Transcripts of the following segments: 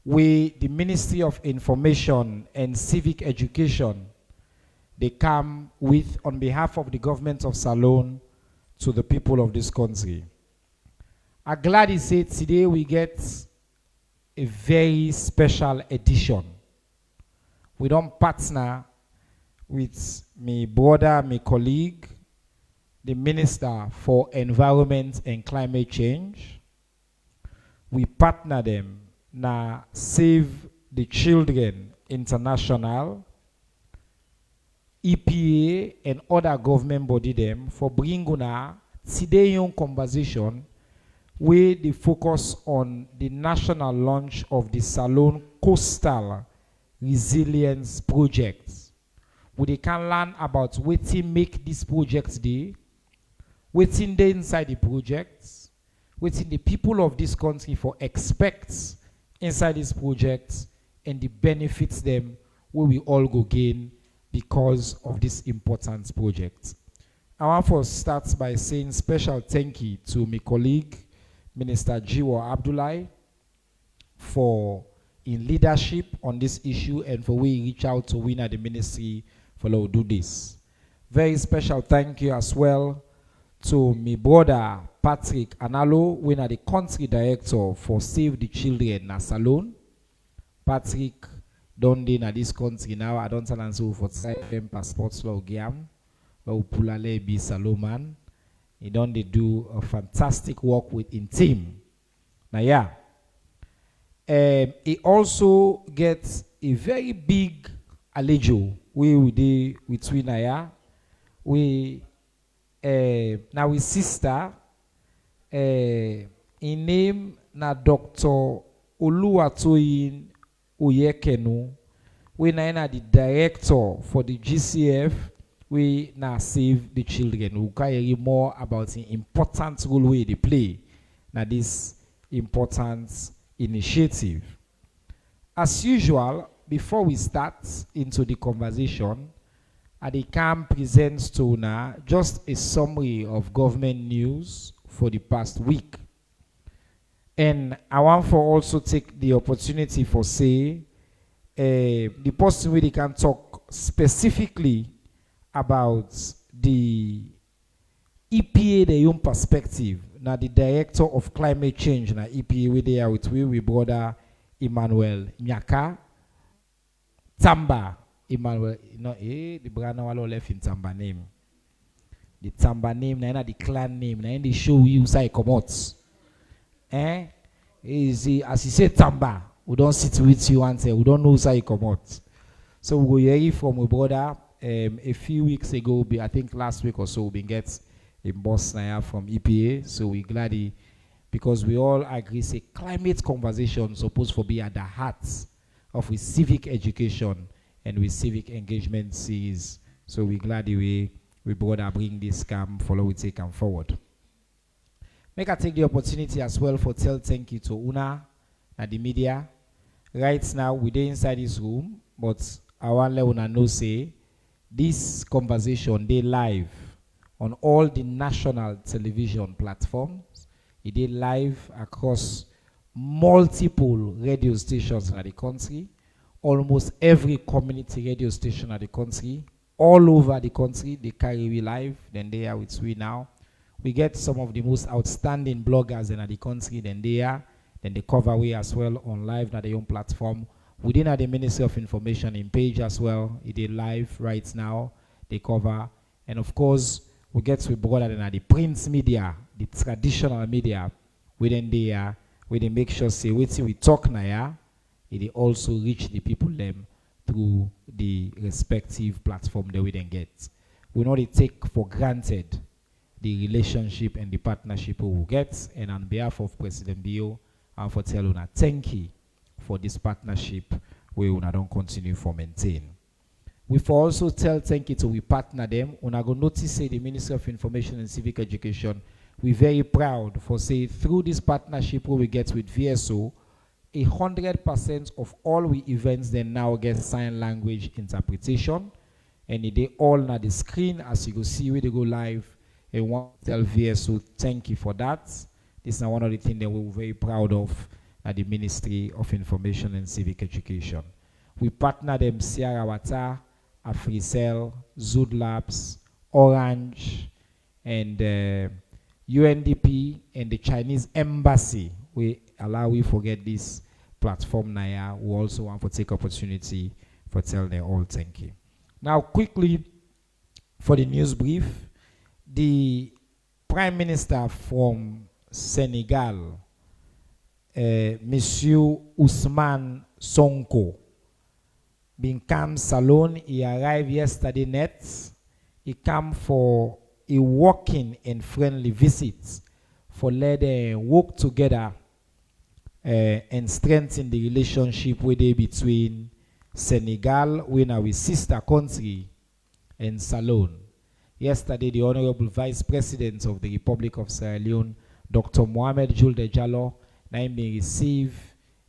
where the Ministry of Information and Civic Education, they come with on behalf of the government of Salone to the people of this country. I'm glad to say today we get a very special edition. We don't partner with my brother, my colleague, the Minister for Environment and Climate Change. We partner them na Save the Children International, EPA, and other government body them for bringing una today young conversation where they focus on the national launch of the Salone Coastal Resilience Project, where they can learn about what make this project day, what's in the inside the project, what's in the people of this country for expects inside this project, and the benefits them where we all go gain because of this important project. I want to start by saying special thank you to my colleague, Minister Jiwoh Abdulai, for in leadership on this issue and for we reach out to win at the ministry for to do this. Very special thank you as well to my brother Patrick Analo, who is the country director for Save the Children na Salone. Patrick don't in this country now. I don't answer for FM passports law game. But Pulale be Saloman. He don't do a fantastic work with in team. Now yeah. He also gets a very big allejo we do between Naya. We now his sister in name na Dr. Oluwatoyin Oyekenu. We na the director for the GCF. We now Save the Children. We can hear more about the important role they play now this important initiative. As usual, before we start into the conversation, I can present to now just a summary of government news for the past week. And I want for also take the opportunity for say the person really can talk specifically about the EPA, the own perspective. Now the director of climate change na EPA we there with we brother Emmanuel Nyaka Tamba. Emmanuel, the brother walo left in Tamba name. The Tamba name, na the clan name, na the show you say come out. Is as he said Tamba, we don't sit with you and say we don't know say come out. So we go hear from my brother a few weeks ago, I think last week or so, we get a boss now from EPA. So we're glad because we all agree say climate conversation supposed to be at the heart of with civic education and with civic engagement series. So we're glad we brother bring this camp, follow we take them forward. Make I take the opportunity as well for tell thank you to Una and the media. Right now we're inside this room, but I want to let Una know say this conversation they live on all the national television platforms. It is live across multiple radio stations in the country, almost every community radio station in the country, all over the country. They carry we live. Then they are with we now. We get some of the most outstanding bloggers in the country. Then they are. Then they cover we as well on live na their own platform. Within the Ministry of Information in page as well, it is live right now. They cover, and of course, we get to brother than the print media, the traditional media. Within there, we they make sure say wait till we talk now. It also reach the people them through the respective platform that we then get. We know they take for granted the relationship and the partnership we will get, and on behalf of President Bio, I'm for telling you thank you for this partnership we will not continue for maintain. We for also tell thank you to we partner them. Una go notice say the Ministry of Information and Civic Education, we're very proud for say through this partnership we get with VSO, 100% of all we events then now get sign language interpretation, and they all na the screen as you go see where they go live. And want to tell VSO thank you for that. This is one of the things that we're very proud of. at the Ministry of Information and Civic Education. We partner them Sierra Wata, Africell, Zood Labs, Orange, and UNDP and the Chinese Embassy. We allow we forget this platform now. We also want to take opportunity for tell them all thank you. Now quickly for the news brief, the Prime Minister from Senegal, Monsieur Ousmane Sonko, been come salon. He arrived yesterday night. He come for a walking and friendly visit for let them work together and strengthen the relationship between Senegal, with our sister country, and Salon. Yesterday, the Honorable Vice President of the Republic of Sierra Leone, Dr. Mohamed Julde Diallo, now receive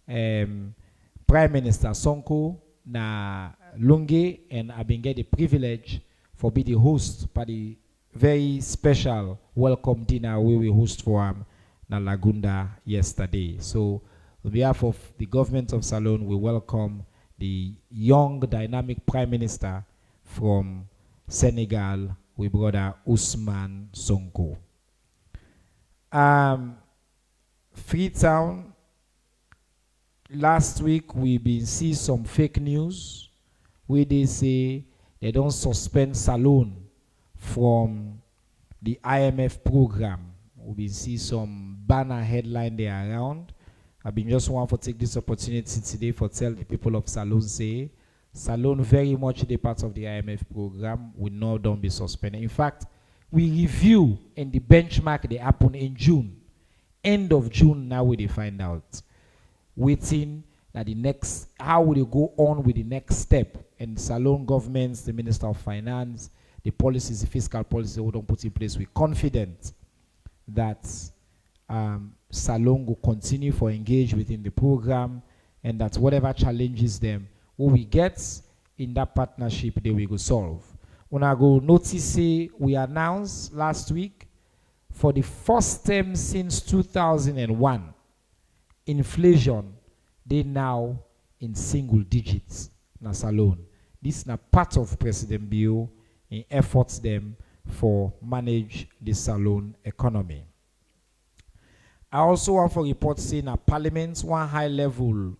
Prime Minister Sonko na Lunge, and I've been get the privilege for be the host for the very special welcome dinner we host for him na Lagunda yesterday. So on behalf of the government of Salon, we welcome the young dynamic Prime Minister from Senegal, we brother Ousmane Sonko. Freetown, last week we been see some fake news where they say they don't suspend Salon from the IMF program. We been see some banner headline there around. I've been just want to take this opportunity today for tell the people of Salon say Salon very much the part of the IMF program will not don't be suspended. In fact, we review and the benchmark they happen in June. End of June now we find out. Waiting that the next how will they go on with the next step, and Salon governments, the Minister of Finance, the policies, the fiscal policy we don't put in place. We're confident that Salon will continue for engage within the program, and that whatever challenges them, what we get in that partnership, they will go solve. When I go notice, we announced last week for the first time since 2001, inflation they now in single digits na Salon. This is na part of President Bio in efforts them for manage the Salon economy. I also want to report saying a Parliament, one high level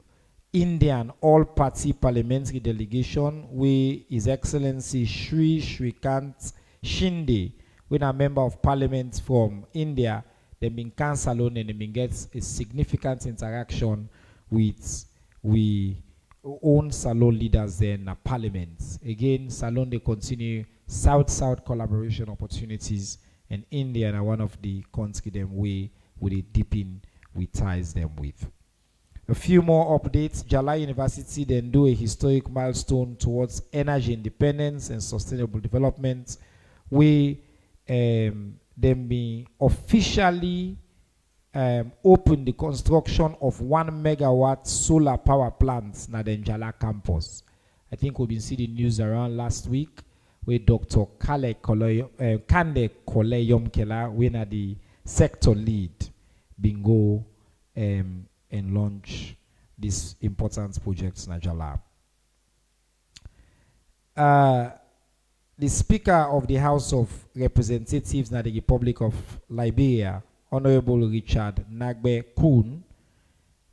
Indian all-party parliamentary delegation where His Excellency Sri Shrikant Shinde, when a member of Parliament from India, they been Salon and they been get a significant interaction with we own Salon leaders there in the Parliament. Again, Salon they continue South-South collaboration opportunities, and India are one of the countries them we deepen we ties them with. A few more updates. Jalai University then do a historic milestone towards energy independence and sustainable development. We then be officially open the construction of 1 megawatt solar power plants na the Njala campus. I think we've been seeing the news around last week where Dr. Kande Koleyom Kela, when the sector lead, bingo and launch this important project in Najala. The Speaker of the House of Representatives in the Republic of Liberia, Honorable Richard Nagbe Kun,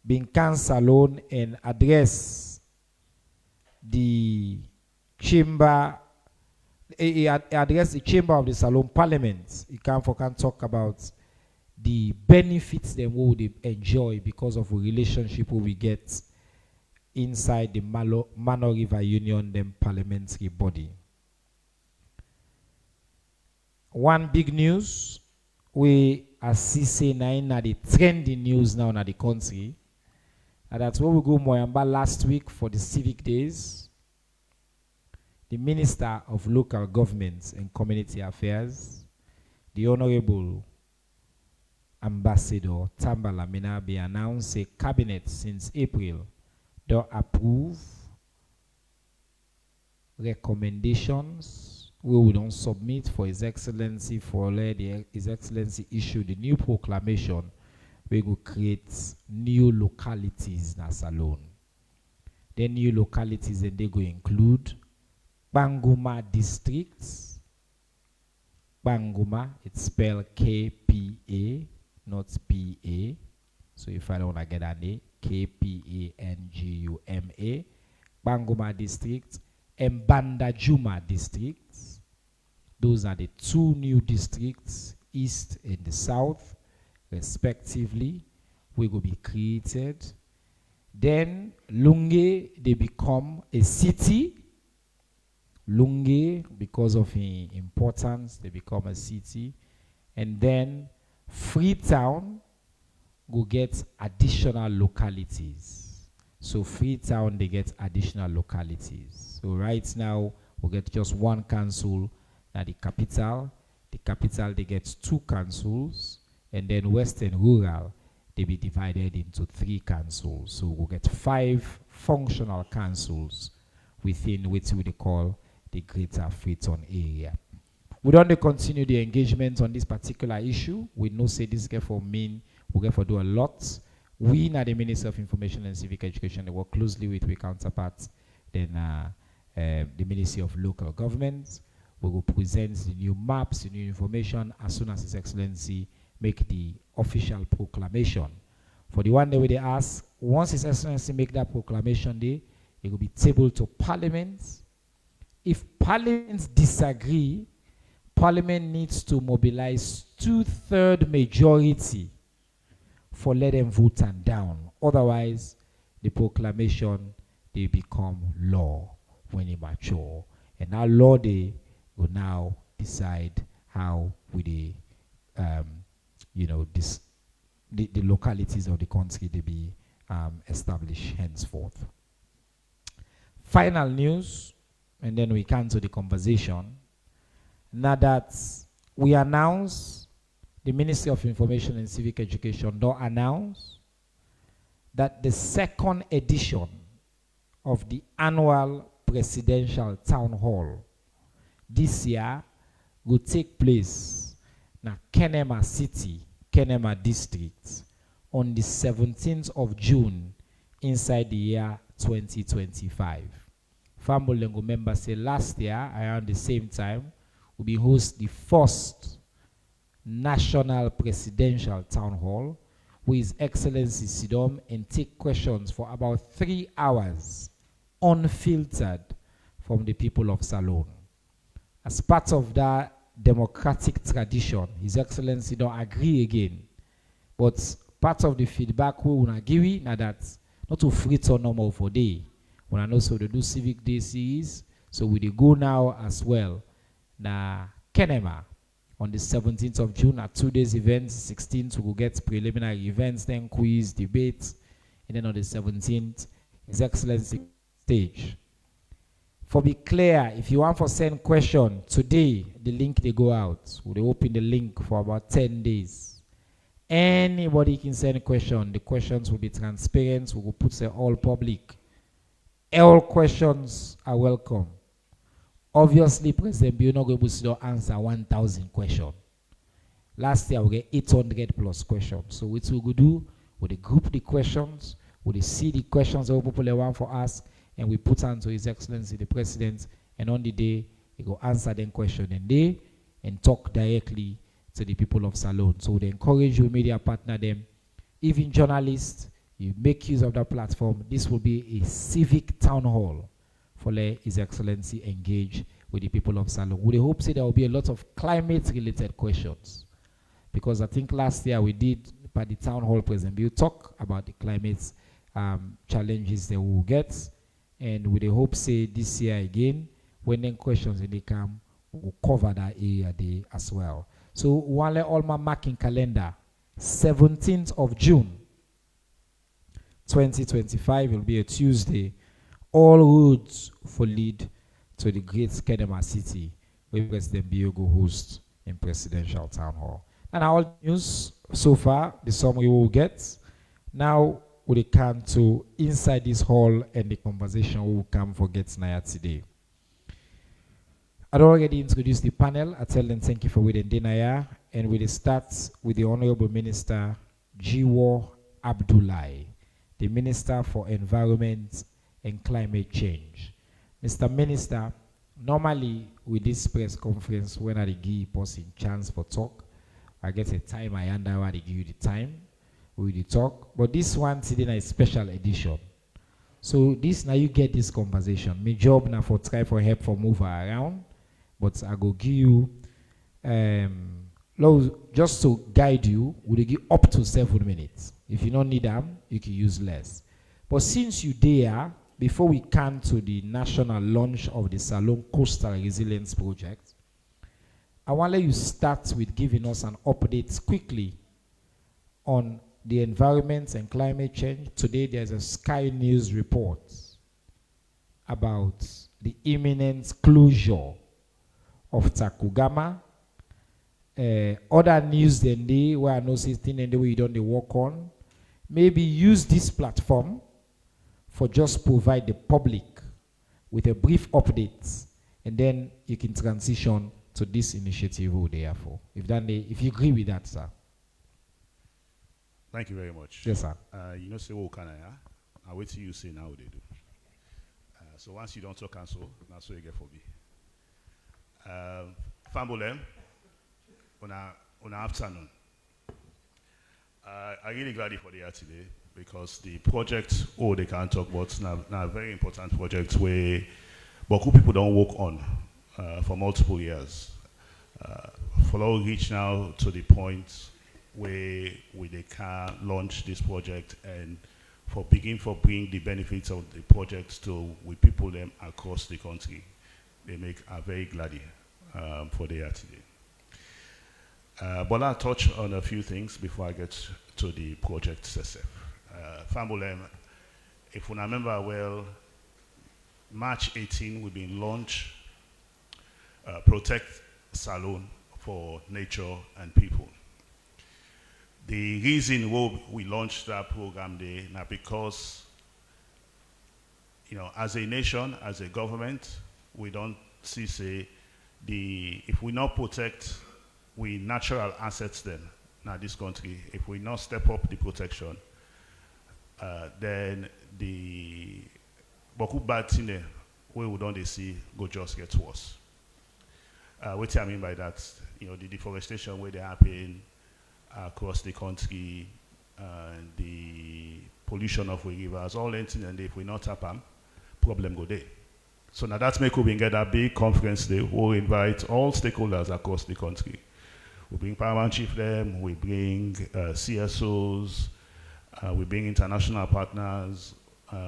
been Salon and address the chamber. He addressed the chamber of the Salon Parliament. He can talk about the benefits they would enjoy because of a relationship we get inside the Mano River Union, them parliamentary body. One big news, we are seeing now the trending news now in the country. And that's where we go Moyamba last week for the civic days. The Minister of Local Government and Community Affairs, the Honorable Ambassador Tambala Minabe, announced a cabinet since April to approve recommendations we will don't submit for His Excellency for let His Excellency issue the new proclamation we will create new localities in Salone. The new localities and they go include Banguma districts. Banguma, it's spelled K-P-A, not P-A. So if I don't want to get that name, K-P-A-N-G-U-M-A. Banguma district and Bandajuma districts. Those are the two new districts, east and the south, respectively, will be created. Then Lunge, they become a city. Lunge, because of importance, they become a city. And then Freetown will get additional localities. So Freetown, they get additional localities. So right now, we'll get just one council at the capital. The capital, they get 2 councils. And then Western Rural, they be divided into 3 councils. So we'll get 5 functional councils within which we call the Greater Freetown area. We don't continue the engagement on this particular issue. We know say this get for mean, we get for do a lot. We at the Ministry of Information and Civic Education, they work closely with our counterparts, then the Ministry of Local Government. We will present the new maps, the new information as soon as His Excellency make the official proclamation. For the one day where they ask, once His Excellency make that proclamation day, it will be tabled to Parliament. If Parliament disagree, Parliament needs to mobilize 2/3 majority for let them vote and down. Otherwise, the proclamation they become law when it mature. And now law they will now decide how we the localities of the country they be established henceforth. Final news, and then we come to the conversation. Now that we announce, the Ministry of Information and Civic Education don't announce that the 2nd edition of the annual presidential town hall this year will take place in Kenema City, Kenema District, on the 17th of June inside the year 2025. Fambolengo members say last year, around the same time, will be host the first national presidential town hall with His Excellency Sidom and take questions for about 3 hours unfiltered from the people of Salone. As part of that democratic tradition, His Excellency don't agree again. But part of the feedback we will give now that not to Freetown normal for day. When I know so they do civic day series, so we go now as well. Na Kenema on the 17th of June at 2 days events. 16th we will get preliminary events, then quiz, debates, and then on the 17th, His Excellency stage. For be clear, if you want to send question today, the link they go out. We'll open the link for about 10 days. Anybody can send a question. The questions will be transparent. We will put them all public. All questions are welcome. Obviously, President Bio not going to answer 1,000 questions. Last year, we get 800 plus questions. So what we will do, we group the questions, we see the questions that people want for us, and we put on to His Excellency the President, and on the day, he go answer them question and talk directly to the people of Salone. So they encourage you, media partner them, even journalists, you make use of that platform. This will be a civic town hall for let His Excellency engage with the people of Salone. We hope say there will be a lot of climate-related questions, because I think last year we did, by the town hall president, we talk about the climate challenges that we will get, and we hope say this year again, when then questions they come, we'll cover that area there as well. So one let all my marking calendar, 17th of June, 2025 will be a Tuesday. All roads for lead to the great Kenema City, where President Biogo hosts in Presidential Town Hall. And all news so far, the summary we will get. Now we come to inside this hall and the conversation we will come for get Naya today. I already introduced the panel. I tell them thank you for waiting, Naya, and we will start with the Honorable Minister Jiwoh Abdulai, the Minister for Environment and Climate Change. Mr. Minister, normally with this press conference, when I give person chance for talk, I get a time I hand over, I give you the time, we will talk. But this one today is a special edition. So this now you get this conversation. My job now for try for help for move around, but I go give you just to guide you, we'll give up to 7 minutes. If you don't need them, you can use less. But since you there, before we come to the national launch of the Salon Coastal Resilience Project, I want to let you start with giving us an update quickly on the environment and climate change. Today there's a Sky News report about the imminent closure of Takugama. Other news than they where I know something and the way you don't work on. Maybe use this platform for just provide the public with a brief update, and then you can transition to this initiative who they are for. If you agree with that, sir. Thank you very much. Yes, sir. You know, say what can I wait till you say now what they do. So once you don't talk cancel, that's what you get for me. Fambolem, on afternoon. I'm really glad for the year today because the project, they can't talk about, now a very important project where beaucoup people don't work on for multiple years. Follow reach now to the point where they can launch this project and for bring the benefits of the project to we people them across the country. They make a very glad for the year today. But I'll touch on a few things before I get to the project itself. Fambolem, if you remember well, March 18 we've been launched Protect Salon for nature and people. The reason why we launched that program there now because, you know, as a nation, as a government, we don't see say if we not protect we natural assets then now this country, if we not step up the protection, then the beaucoup bad thing there where we don't see go just get worse. What I mean by that, you know, the deforestation where they happen across the country, the pollution of the rivers, all anything, and if we not tap them, problem go there. So now that's make we get a big conference there. We'll invite all stakeholders across the country. We bring Parliamentary them, we bring CSOs, we bring international partners,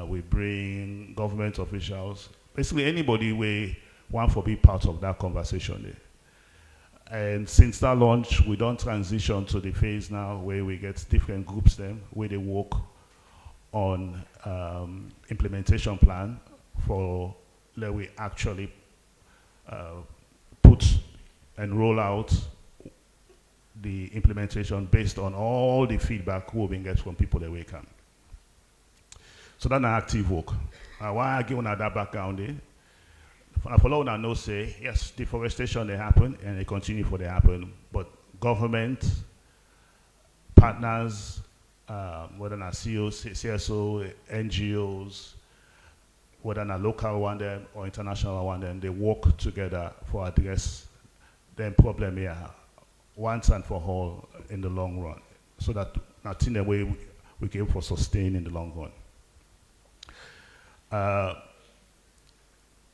we bring government officials. Basically anybody we want to be part of that conversation there. And since that launch, we don't transition to the phase now where we get different groups then, where they work on implementation plan for where we actually put and roll out the implementation based on all the feedback we've been getting from people that we can. So that's an active work. Why I give on that background there? I follow and know say, yes, deforestation they happen and they continue for they happen, but government, partners, whether not CSO, NGOs, whether not local one them or international one them, they work together for address them problem here once and for all in the long run, so that not in the way we can for sustain in the long run.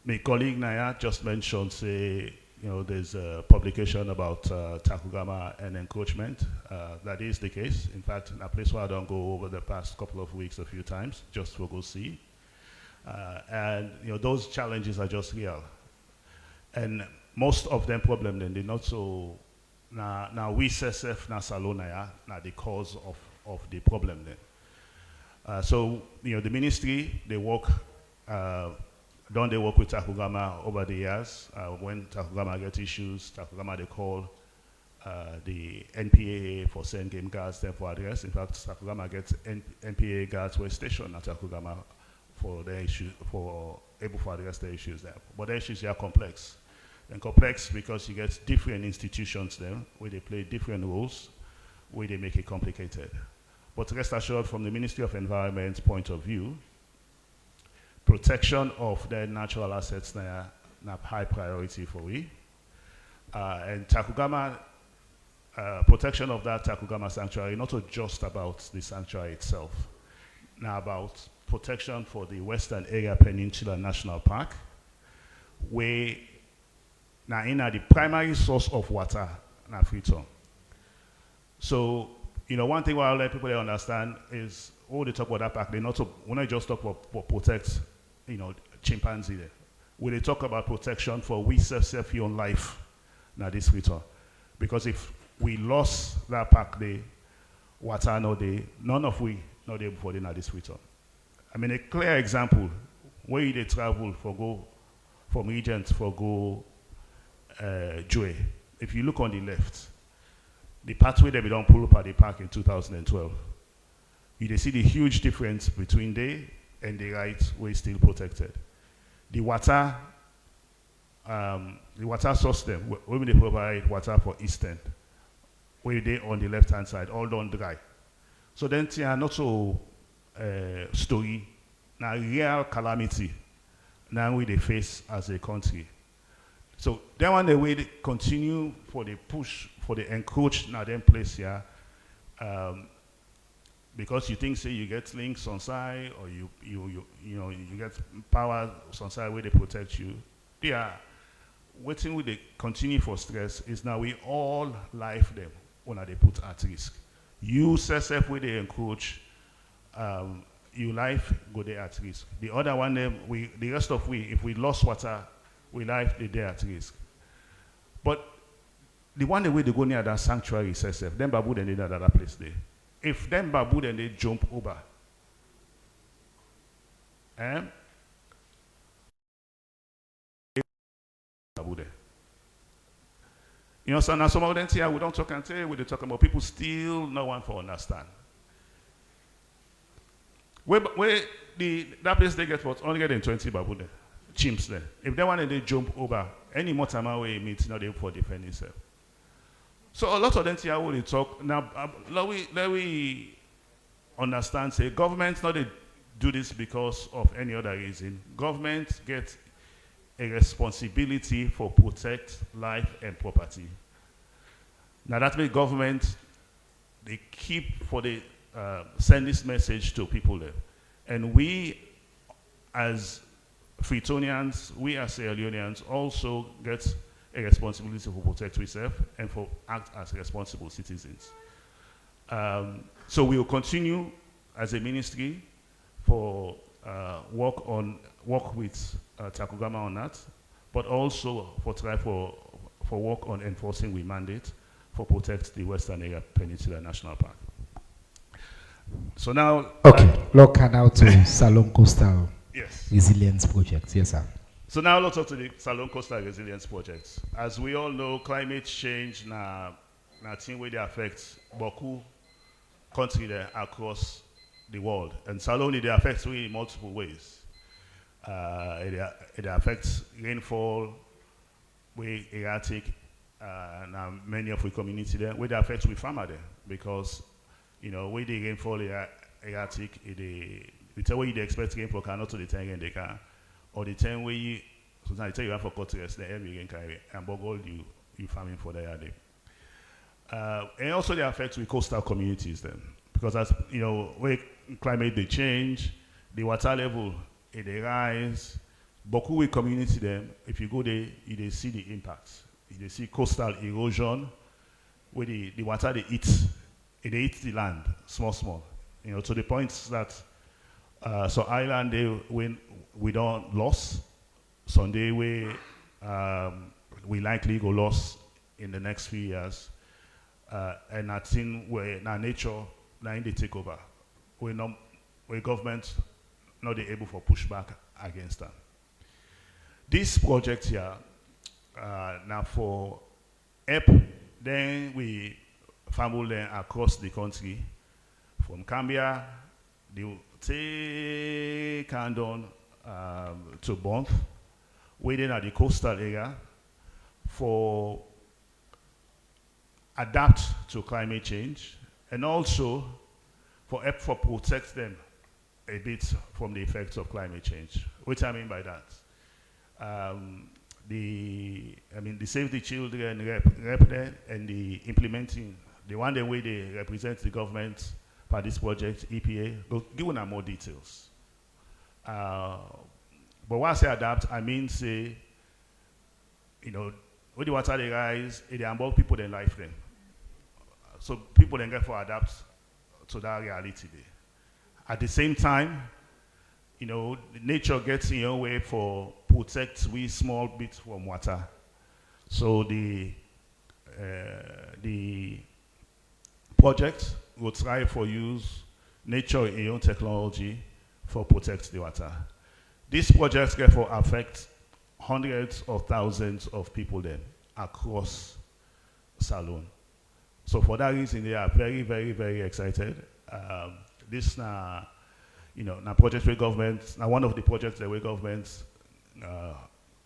My colleague Naya just mentioned, say, you know, there's a publication about Takugama and encroachment. That is the case. In fact, in a place where I don't go over the past couple of weeks a few times, just to go see. And, you know, those challenges are just real. And most of them problem then they're not so, now we SSF na Salonaya, now the cause of the problem then. So, you know, the ministry, they work, don't they work with Takugama over the years? When Takugama get issues, Takugama they call the NPAA for send game guards there for address. In fact, Takugama gets NPAA guards were stationed at Takugama for their issues, for able to address the issues there. But the issues are complex. And complex because you get different institutions there where they play different roles, where they make it complicated. But rest assured, from the Ministry of Environment's point of view, protection of their natural assets na high priority for we. And Takugama, protection of that Takugama sanctuary, not just about the sanctuary itself, now about protection for the Western Area Peninsula National Park, where now in the primary source of water na Freetown. So, you know, one thing I'll let people understand is all they talk about that park, they not when I just talk about protect, you know, chimpanzee there. When they talk about protection for we self-own life, now this Freetown. Because if we lost that park there, water no day, none of we not there before they now this Freetown. I mean, a clear example where they travel for go from Regent for go Jiwoh. If you look on the left, the pathway that we don't pull up at the park in 2012, you see the huge difference between there and the right way still protected. The water source them, when they provide water for Eastern, where they on the left-hand side, all done dry. So then they are not so story, now real calamity, now we they face as a country. So then one the way they continue for the push, for the encroach now them place here, because you think say you get links on side or you know you get power on side where they protect you. Yeah, waiting with the continue for stress is now we all life them when they put at risk. You self where they encroach, your life go there at risk. The other one them the rest of we if we lost water, we life they there at risk. But the one the way they go near that sanctuary says them babu then they that other place there. If them babu then they jump over. Babu there. You know, so now some of them here we don't talk and say we they talk about people still no one for understand. Where that place they get what only getting 20 babu there. Chimps there. If they want to they jump over, any more time away means not able for defend himself. So a lot of them here will they talk now. Let we understand. Say government not they do this because of any other reason. Government get a responsibility for protect life and property. Now that means government they keep for the send this message to people there, and we as Freetonians, we as Leoneans also get a responsibility for protect ourselves and for act as responsible citizens. So we will continue as a ministry for work with Takugama on that, but also for try for work on enforcing we mandate for protect the Western Area Peninsula National Park. So now, okay, look now to Salon Coastal yes. Resilience Project. Yes, sir. So now let's talk to the Salon Coastal Resilience Project. As we all know, climate change na thing where they affect Boku country there across the world, and Salon they affect we in multiple ways. It affects rainfall, way erratic, and many of the community there. Where they affect we farmer there because you know where the rainfall erratic, the time where you expect rainfall cannot to the time they can. Or the time where you, sometimes I tell you have for cut rest, the every can carry and boggle you farming for the day. And also they affect with coastal communities then. Because as you know, where climate they change, the water level they rise, Boku with community them, if you go there, you see the impacts. You see coastal erosion, where the water they eat the land, small. You know, to the point that so island they when we don't lose. Sunday we likely go lost in the next few years. And I think where now nature now in the takeover. Where government not able for pushback against them. This project here now for help, then we family them across the country from Cambia, the take Kallon to Bond, waiting at the coastal area for adapt to climate change and also for protect them a bit from the effects of climate change. What I mean by that, the Save the Children rep there and the implementing, the one the way they represent the government for this project, EPA, go give them more details. But once I adapt, I mean say, when the water they rise, they involve people in life then. So people then get for adapt to that reality there. At the same time, nature gets in your way for protect we small bit from water. So the project will try for use nature in your technology for protect the water. This project therefore affect hundreds of thousands of people then across Salone. So for that reason, they are very, very, very excited. This now, project with government, now one of the projects that we government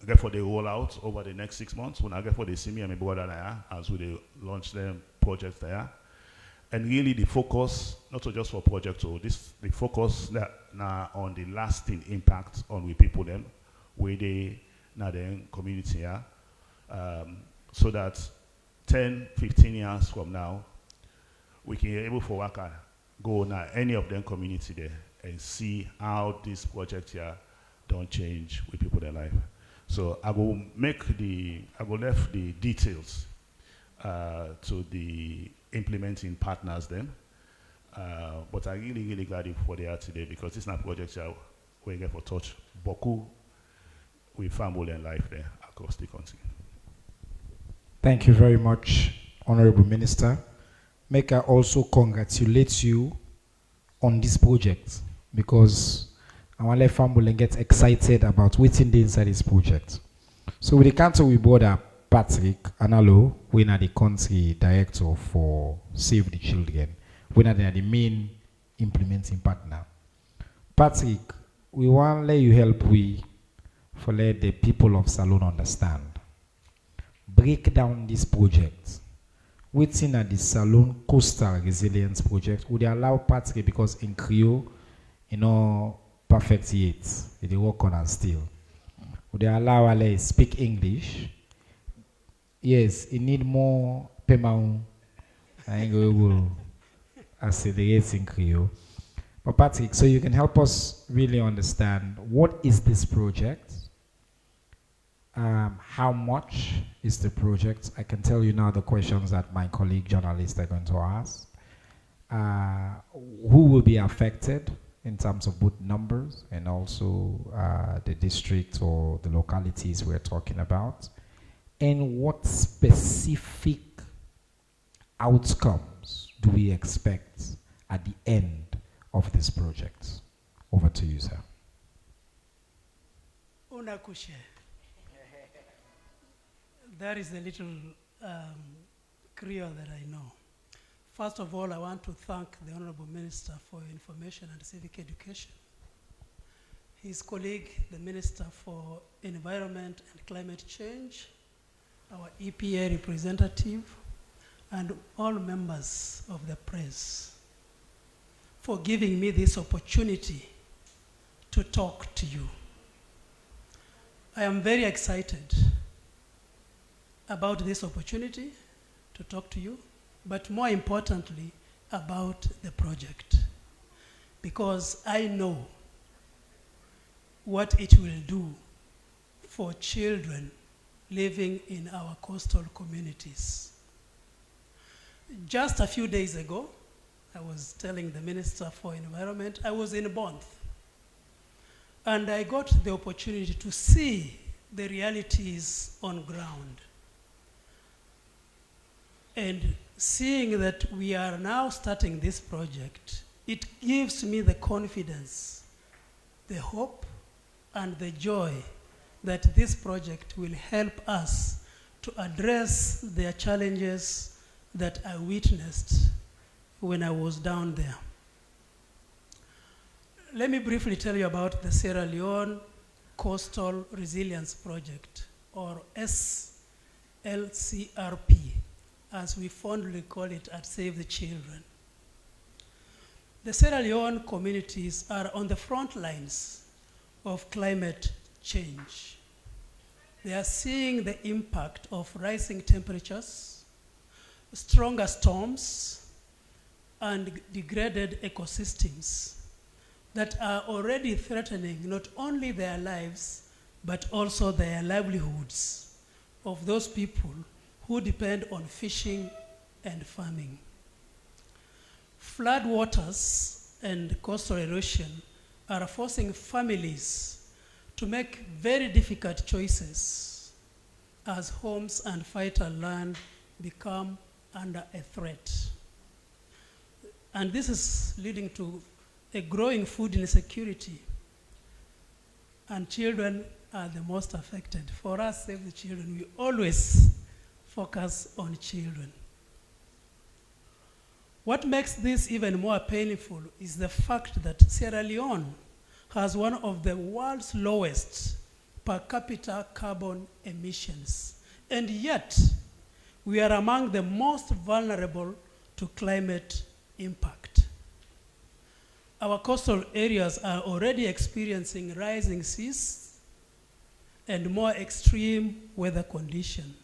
get for the rollout over the next 6 months. When I get for the semi and my brother there, as we launch them projects there. And really the focus, not just for project, so the focus that now on the lasting impact on the people them, where they now then community here, so that 10, 15 years from now, we can be able to work go now any of them community there and see how this project here don't change with people their life. So I will left the details to the implementing partners then. But I'm really, really glad for they are today because this is not project here we get for touch beaucoup with family and life there across the country. Thank you very much, Honorable Minister. Make I also congratulate you on this project because I want to let family get excited about what's in the inside this project. So with the council, we brought up Patrick Analo, we are the country director for Save the Children. We are the main implementing partner. Patrick, we want to let you help for let the people of Salone understand. Break down this project. Within at the Salone Coastal Resilience Project, would they allow Patrick because in Creole, perfect yet, they work on and still. Would they allow Ale speak English? Yes, it need more payment. I will accelerate in Creole. But Patrick, so you can help us really understand what is this project? How much is the project? I can tell you now the questions that my colleague journalists are going to ask. Who will be affected in terms of both numbers and also the district or the localities we're talking about? And what specific outcomes do we expect at the end of this project? Over to you, sir. Unakushe. That is the little Creole that I know. First of all, I want to thank the Honorable Minister for Information and Civic Education, his colleague, the Minister for Environment and Climate Change, our EPA representative, and all members of the press for giving me this opportunity to talk to you. I am very excited about this opportunity to talk to you, but more importantly, about the project, because I know what it will do for children living in our coastal communities. Just a few days ago, I was telling the Minister for Environment, I was in Bond, and I got the opportunity to see the realities on ground. And seeing that we are now starting this project, it gives me the confidence, the hope, and the joy that this project will help us to address the challenges that I witnessed when I was down there. Let me briefly tell you about the Sierra Leone Coastal Resilience Project, or SLCRP, as we fondly call it at Save the Children. The Sierra Leone communities are on the front lines of climate change. They are seeing the impact of rising temperatures, stronger storms, and degraded ecosystems that are already threatening not only their lives, but also their livelihoods of those people who depend on fishing and farming. Floodwaters and coastal erosion are forcing families to make very difficult choices as homes and vital land become under a threat. And this is leading to a growing food insecurity, and children are the most affected. For us, Save the Children, we always focus on children. What makes this even more painful is the fact that Sierra Leone has one of the world's lowest per capita carbon emissions. And yet, we are among the most vulnerable to climate impact. Our coastal areas are already experiencing rising seas and more extreme weather conditions.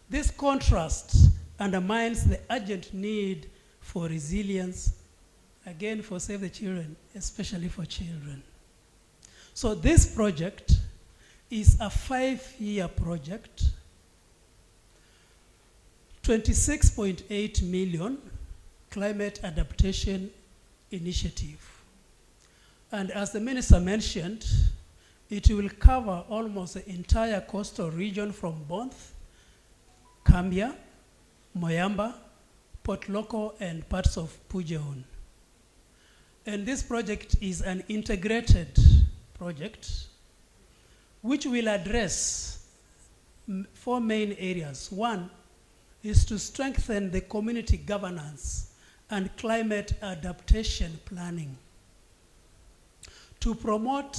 This contrast undermines the urgent need for resilience, again for Save the Children, especially for children. So this project is a 5-year project, 26.8 million climate adaptation initiative. And as the minister mentioned, it will cover almost the entire coastal region from Bonth, Cambia, Moyamba, Port Loko, and parts of Pujehun. And this project is an integrated project which will address 4 main areas. One is to strengthen the community governance and climate adaptation planning, to promote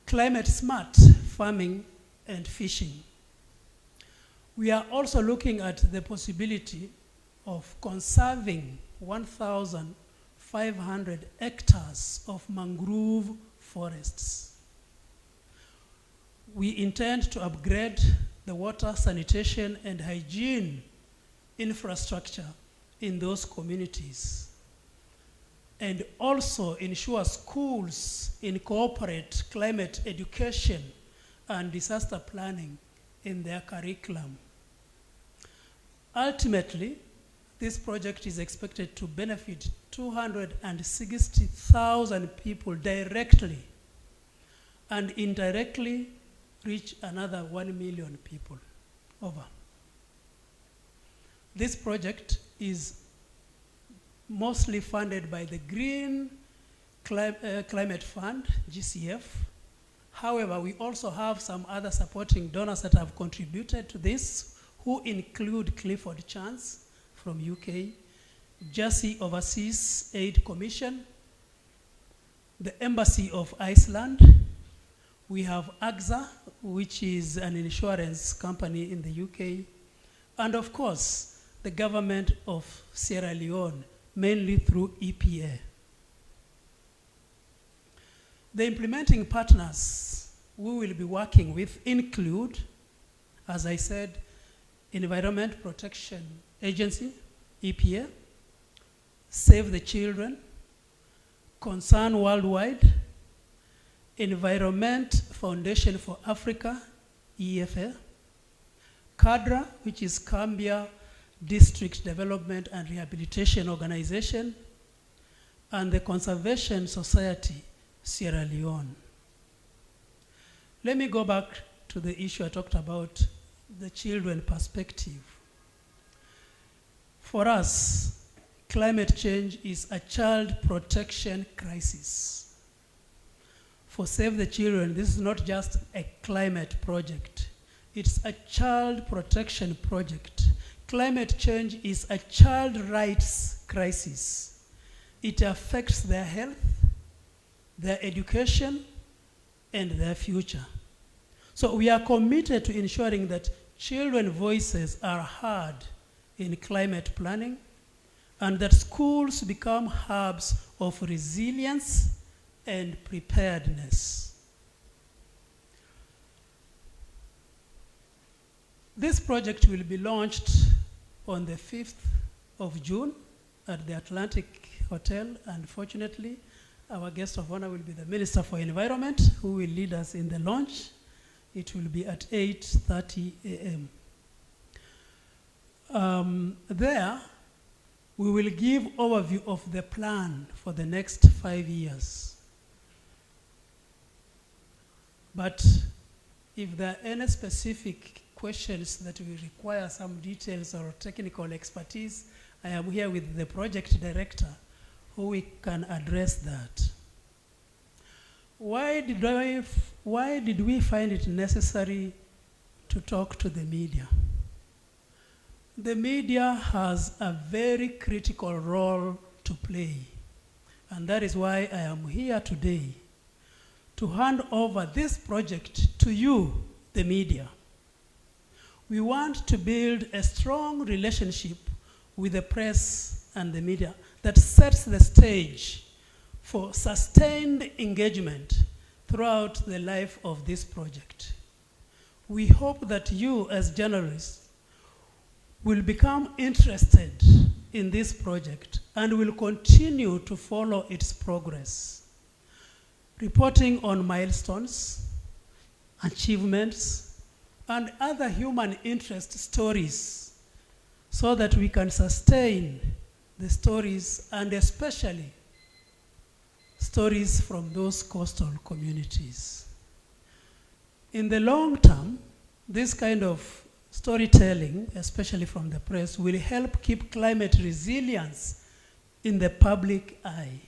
climate smart farming and fishing. We are also looking at the possibility of conserving 1,500 hectares of mangrove forests. We intend to upgrade the water, sanitation, and hygiene infrastructure in those communities, and also ensure schools incorporate climate education and disaster planning in their curriculum. Ultimately, this project is expected to benefit 260,000 people directly and indirectly reach another 1 million people over. This project is mostly funded by the Green Climate Fund, GCF. However, we also have some other supporting donors that have contributed to this, who include Clifford Chance from UK, Jersey Overseas Aid Commission, the Embassy of Iceland. We have AXA, which is an insurance company in the UK, and of course, the government of Sierra Leone, mainly through EPA. The implementing partners we will be working with include, as I said, Environment Protection Agency, EPA, Save the Children, Concern Worldwide, Environment Foundation for Africa, EFA, CADRA, which is Cambia District Development and Rehabilitation Organization, and the Conservation Society, Sierra Leone. Let me go back to the issue I talked about, the children perspective. For us, climate change is a child protection crisis. For Save the Children, this is not just a climate project. It's a child protection project. Climate change is a child rights crisis. It affects their health, their education, and their future. So we are committed to ensuring that children's voices are heard in climate planning and that schools become hubs of resilience and preparedness. This project will be launched on the 5th of June at the Atlantic Hotel, and fortunately, our guest of honor will be the Minister for Environment, who will lead us in the launch. It will be at 8:30 a.m. There, we will give overview of the plan for the next 5 years. But if there are any specific questions that will require some details or technical expertise, I am here with the project director who we can address that. Why did we find it necessary to talk to the media? The media has a very critical role to play, and that is why I am here today to hand over this project to you, the media. We want to build a strong relationship with the press and the media that sets the stage for sustained engagement throughout the life of this project. We hope that you, as journalists, will become interested in this project and will continue to follow its progress, reporting on milestones, achievements, and other human interest stories so that we can sustain the stories, and especially stories from those coastal communities. In the long term, this kind of storytelling, especially from the press, will help keep climate resilience in the public eye,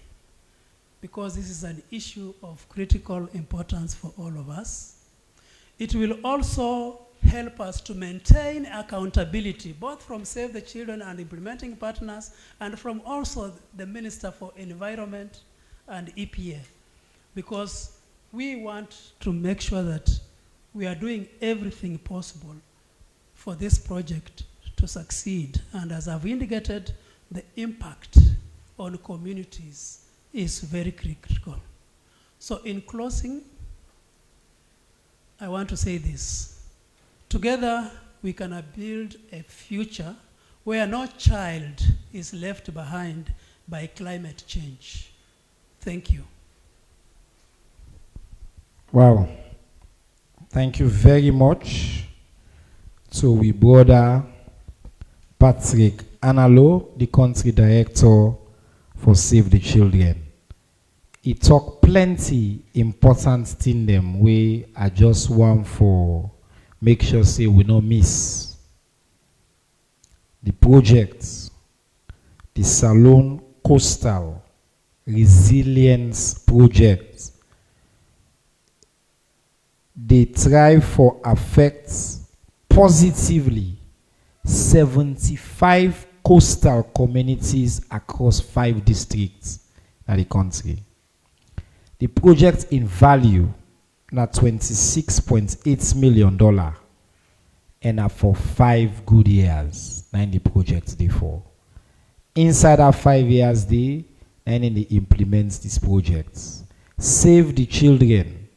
because this is an issue of critical importance for all of us. It will also help us to maintain accountability, both from Save the Children and implementing partners, and from also the Minister for Environment and EPA, because we want to make sure that we are doing everything possible for this project to succeed. And as I've indicated, the impact on communities is very critical. So in closing, I want to say this. Together, we can build a future where no child is left behind by climate change. Thank you. Wow. Thank you very much to we brother Patrick Analo, the country director for Save the Children. He talked plenty important things them we are just one for make sure say we don't miss. The project, the Salon Coastal Resilience Project, they try for affect positively 75 coastal communities across 5 districts in the country. The project in value na $26.8 million and for 5 good years. Now the project therefore. Inside our 5 years they and they implement this project. Save the Children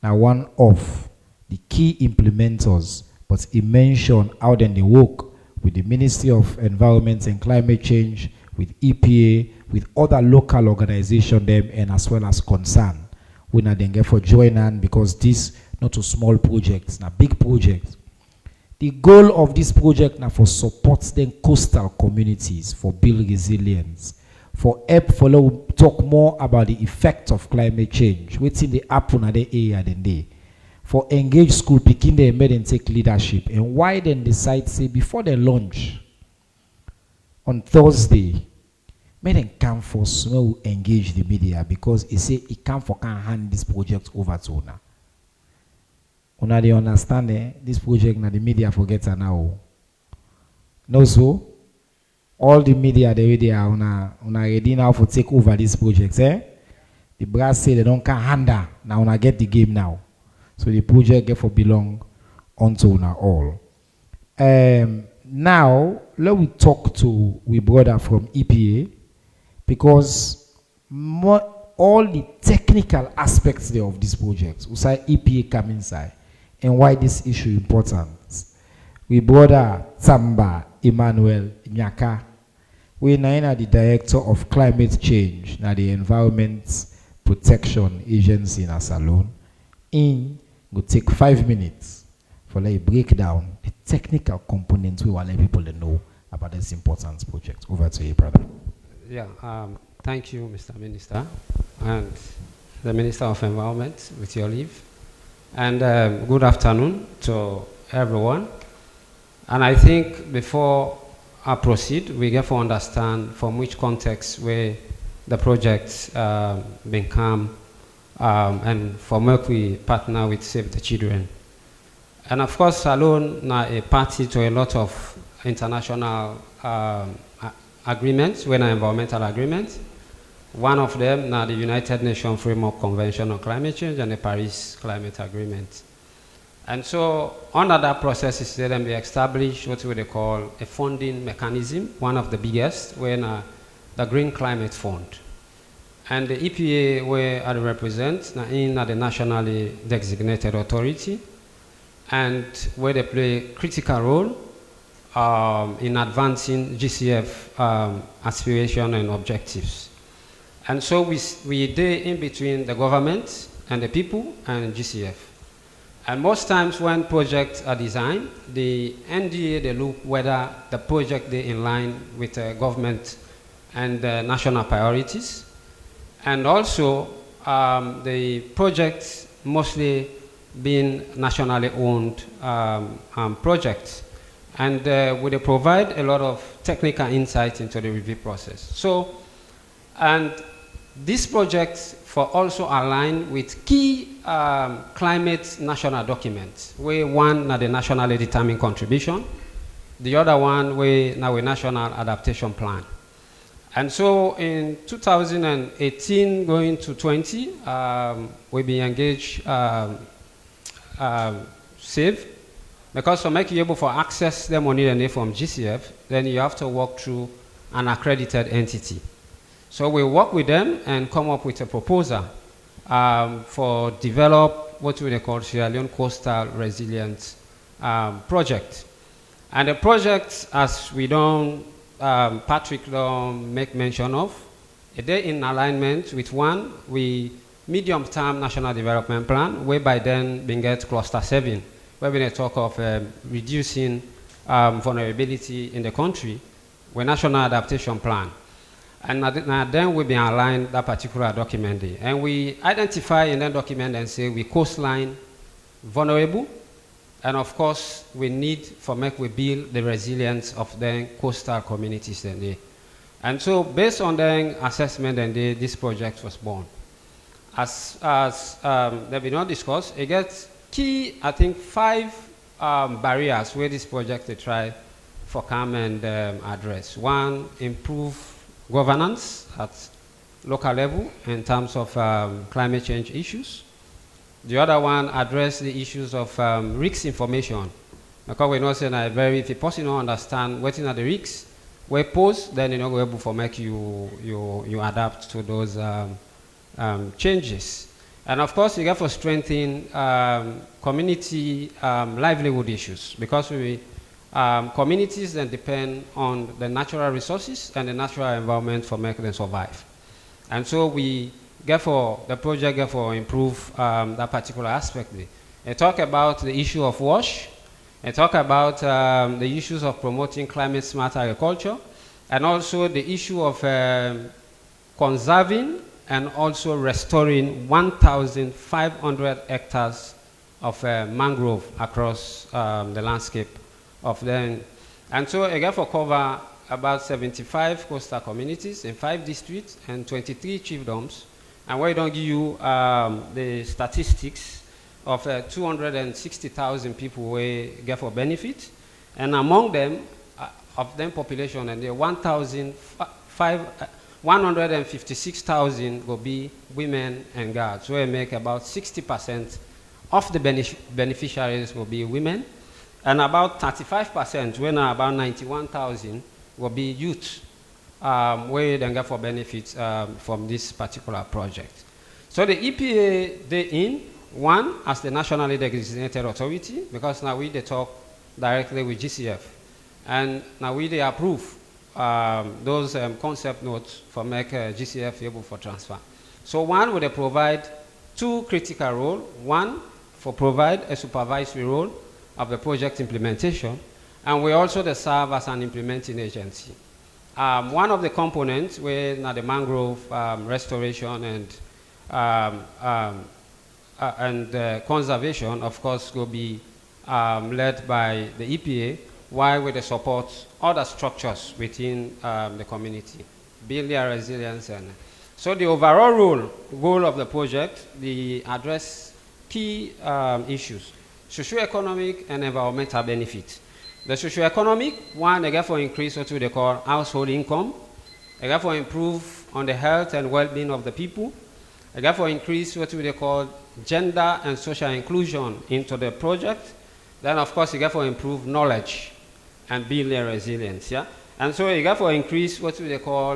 now one of the key implementers, but he mentioned how then they work with the Ministry of Environment and Climate Change, with EPA, with other local organizations them, and as well as concern. We now then get for joining because this not a small project, now big project. The goal of this project now for support the coastal communities for build resilience, for help follow talk more about the effect of climate change, what's in the happen at the area than they. For engage school picking them made and take leadership, and why then decide say before they launch on Thursday, made them come for small engage the media because he say he can't hand this project over to Una. Una they understand this project now the media forget now. No so all the media they are una ready now for take over this project. The brass say they don't can handle now una get the game now. So the project get for belong unto una all. Now let me talk to we brother from EPA, because all the technical aspects there of this project, we say EPA come inside, and why this issue important. We brother Tsamba Emmanuel Nyaka, we are the director of climate change, now the Environment Protection Agency in Salon. In go take 5 minutes for like break down the technical components we want people to know about this important project. Over to you, brother. Yeah, thank you, Mr. Minister, and the Minister of Environment, with your leave. And good afternoon to everyone. And I think before I proceed, we get to understand from which context where the project become and from where we partner with Save the Children. And of course, Salon now a party to a lot of international agreements, when environmental agreements. One of them now the United Nations Framework Convention on Climate Change and the Paris Climate Agreement. And so under that process is then we established what we call a funding mechanism, one of the biggest, when the Green Climate Fund. And the EPA where I represent in the nationally designated authority, and where they play a critical role in advancing GCF aspiration and objectives. And so we did in between the government and the people and GCF. And most times when projects are designed, the NDA, they look whether the project is in line with the government and the national priorities. And also, the projects mostly being nationally owned projects. And we provide a lot of technical insight into the review process. So, and these projects for also align with key climate national documents, where one na the nationally determined contribution, the other one where now a national adaptation plan. And so in 2018 going to 20, we be engaged SAVE, because to make you able to access the money from GCF, then you have to walk through an accredited entity. So we work with them and come up with a proposal for develop what we call Sierra Leone Coastal Resilience Project. And the project, as we don't, Patrick don't make mention of, they're in alignment with one, we medium-term national development plan, whereby then we get cluster 7, where we talk of reducing vulnerability in the country, with national adaptation plan. And then we be aligned that particular document there. And we identify in that document and say we coastline vulnerable, and of course we need for make we build the resilience of the coastal communities then there. And so based on the assessment and this project was born. As they've been not discussed, it gets key, I think 5 barriers where this project they try for come and address. One, improve governance at local level in terms of climate change issues. The other one address the issues of risk information. Because we know that if a person don't understand what are the risks, we pose, then you're not able to make you adapt to those changes. And of course, you have to strengthen community livelihood issues, because we communities then depend on the natural resources and the natural environment for making them survive. And so we get for the project get for improve that particular aspect. They talk about the issue of wash, they talk about the issues of promoting climate smart agriculture, and also the issue of conserving and also restoring 1,500 hectares of mangrove across the landscape of them. And so again for cover about 75 coastal communities in 5 districts and 23 chiefdoms. And we don't give you the statistics of 260,000 people we get for benefit. And among them, of them population, and the 156,000 will be women and girls. So we make about 60% of the beneficiaries will be women, And about 35%, when about 91,000, will be youth, where they get for benefits from this particular project. So the EPA, they in, one, as the nationally designated authority, because now they talk directly with GCF. And now they approve those concept notes for make GCF able for transfer. So one, will they provide two critical roles. One, for provide a supervisory role of the project implementation, and we also serve as an implementing agency. One of the components where now the mangrove restoration and conservation, of course, will be led by the EPA, while with the support other structures within the community, build their resilience. And so the overall goal of the project, they address key issues: socio-economic and environmental benefits. The socio-economic, one, they get for increase what they call household income. They get for improve on the health and well-being of the people. They get for increase what they call gender and social inclusion into the project. Then, of course, you get for improve knowledge and build their resilience. Yeah? And so you get for increase what they call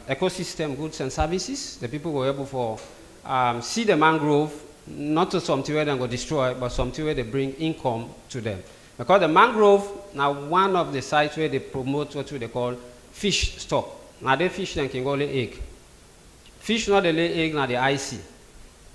ecosystem goods and services. The people were able for see the mangrove, not to something where they go destroy, but something where they bring income to them. Because the mangrove, now one of the sites where they promote what they call fish stock. Now they fish then can go lay egg. Fish not they lay egg, now they icy.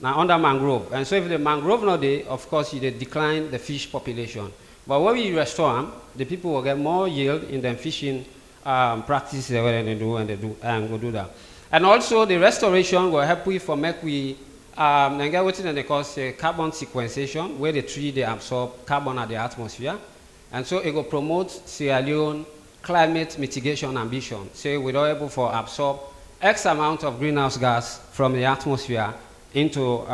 Now under mangrove. And so if the mangrove not they, of course, they decline the fish population. But when we restore them, the people will get more yield in the fishing practices they do and go do that. And also the restoration will help we for make we then get what they call carbon sequestration, where the tree they absorb carbon at the atmosphere. And so it will promote Sierra Leone climate mitigation ambition. So we're able to absorb X amount of greenhouse gas from the atmosphere into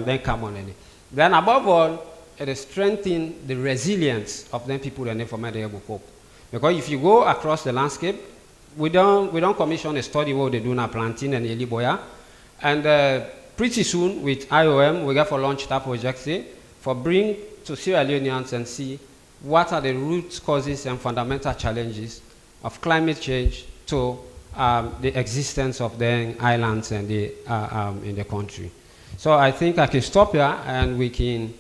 then carbon. Then above all, it is strengthen the resilience of them people and for they able to cope. Because if you go across the landscape, we don't commission a study what they do now planting and Eliboya. And pretty soon with IOM, we got for launch that project for bring to Sierra Leoneans and see what are the root causes and fundamental challenges of climate change to the existence of the islands and the in the country. So I think I can stop here and we can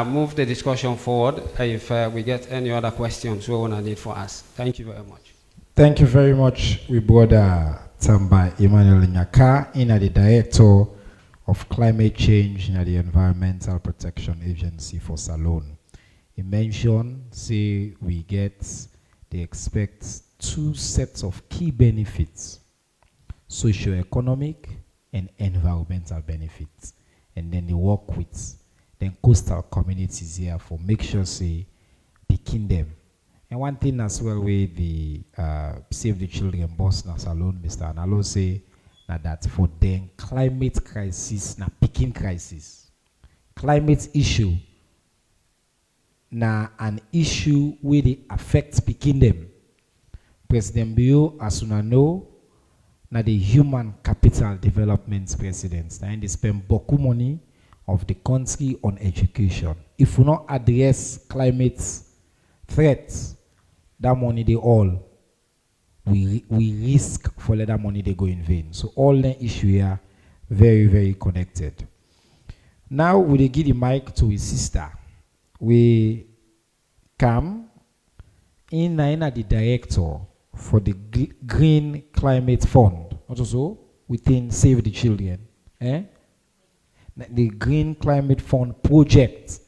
move the discussion forward if we get any other questions we want to need for us. Thank you very much. Thank you very much. We brother Tamba Emmanuel Nyaka, the Director of Climate Change in the Environmental Protection Agency for Salone. He mentioned, say, they expect two sets of key benefits, socio-economic and environmental benefits. And then they work with then coastal communities here for make sure, say, picking them. And one thing as well with the Save the Children boss na Salone, Mr. Analo say, now that for them climate crisis na picking crisis. Climate issue na an issue where they affect picking them. President Bio, as you know, na the human capital development president. And they spend beaucoup money of the country on education. If we not address climate threats, that money they all we risk for let that money they go in vain. So all the issue here very, very connected. Now we give the mic to his sister. We come in the director for the Green Climate Fund, also within Save the Children. The Green Climate Fund project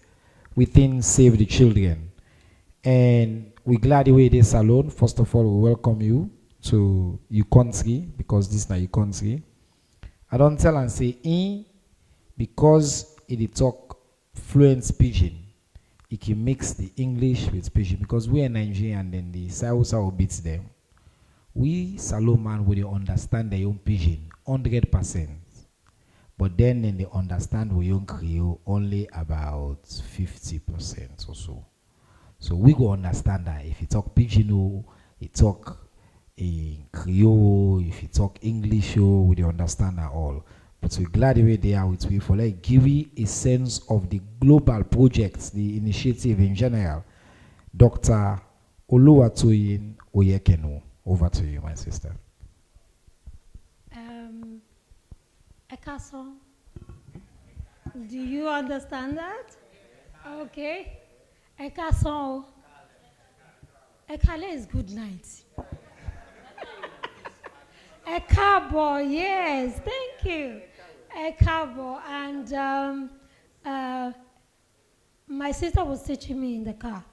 within Save the Children. And we're glad the way this Salone. First of all, we welcome you to your country, because this is not your country. I don't tell and say, because it talk fluent pidgin, it can mix the English with pidgin, because we are Nigerian and then the South beats them. We Salone man will understand their own pidgin 100%. But then they understand we own Creole only about 50% or so. So we go understand that if you talk Pidgin, you talk in Creole, if you talk English, we don't understand that all. But we're glad the way they are with me for like give you a sense of the global projects, the initiative in general. Dr. Oluwatoyin Oyekenu. Over to you, my sister. Ekaso, do you understand that? Okay. Ekaso. Ekale is good night. Ekabo, yes, thank you. Ekabo, and my sister was teaching me in the car.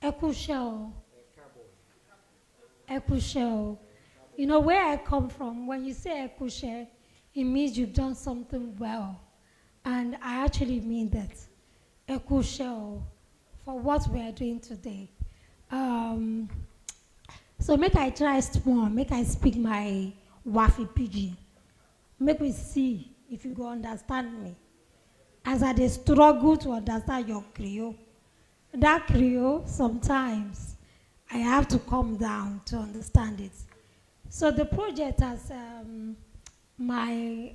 Ekushel. Ekushel. You know where I come from, when you say Ekushel, it means you've done something well. And I actually mean that. Ekushel for what we are doing today. So make I try small, make I speak my Wafi pidgin. Make me see if you go understand me. As I dey struggle to understand your Creole. That Creole, sometimes I have to calm down to understand it. So the project, as my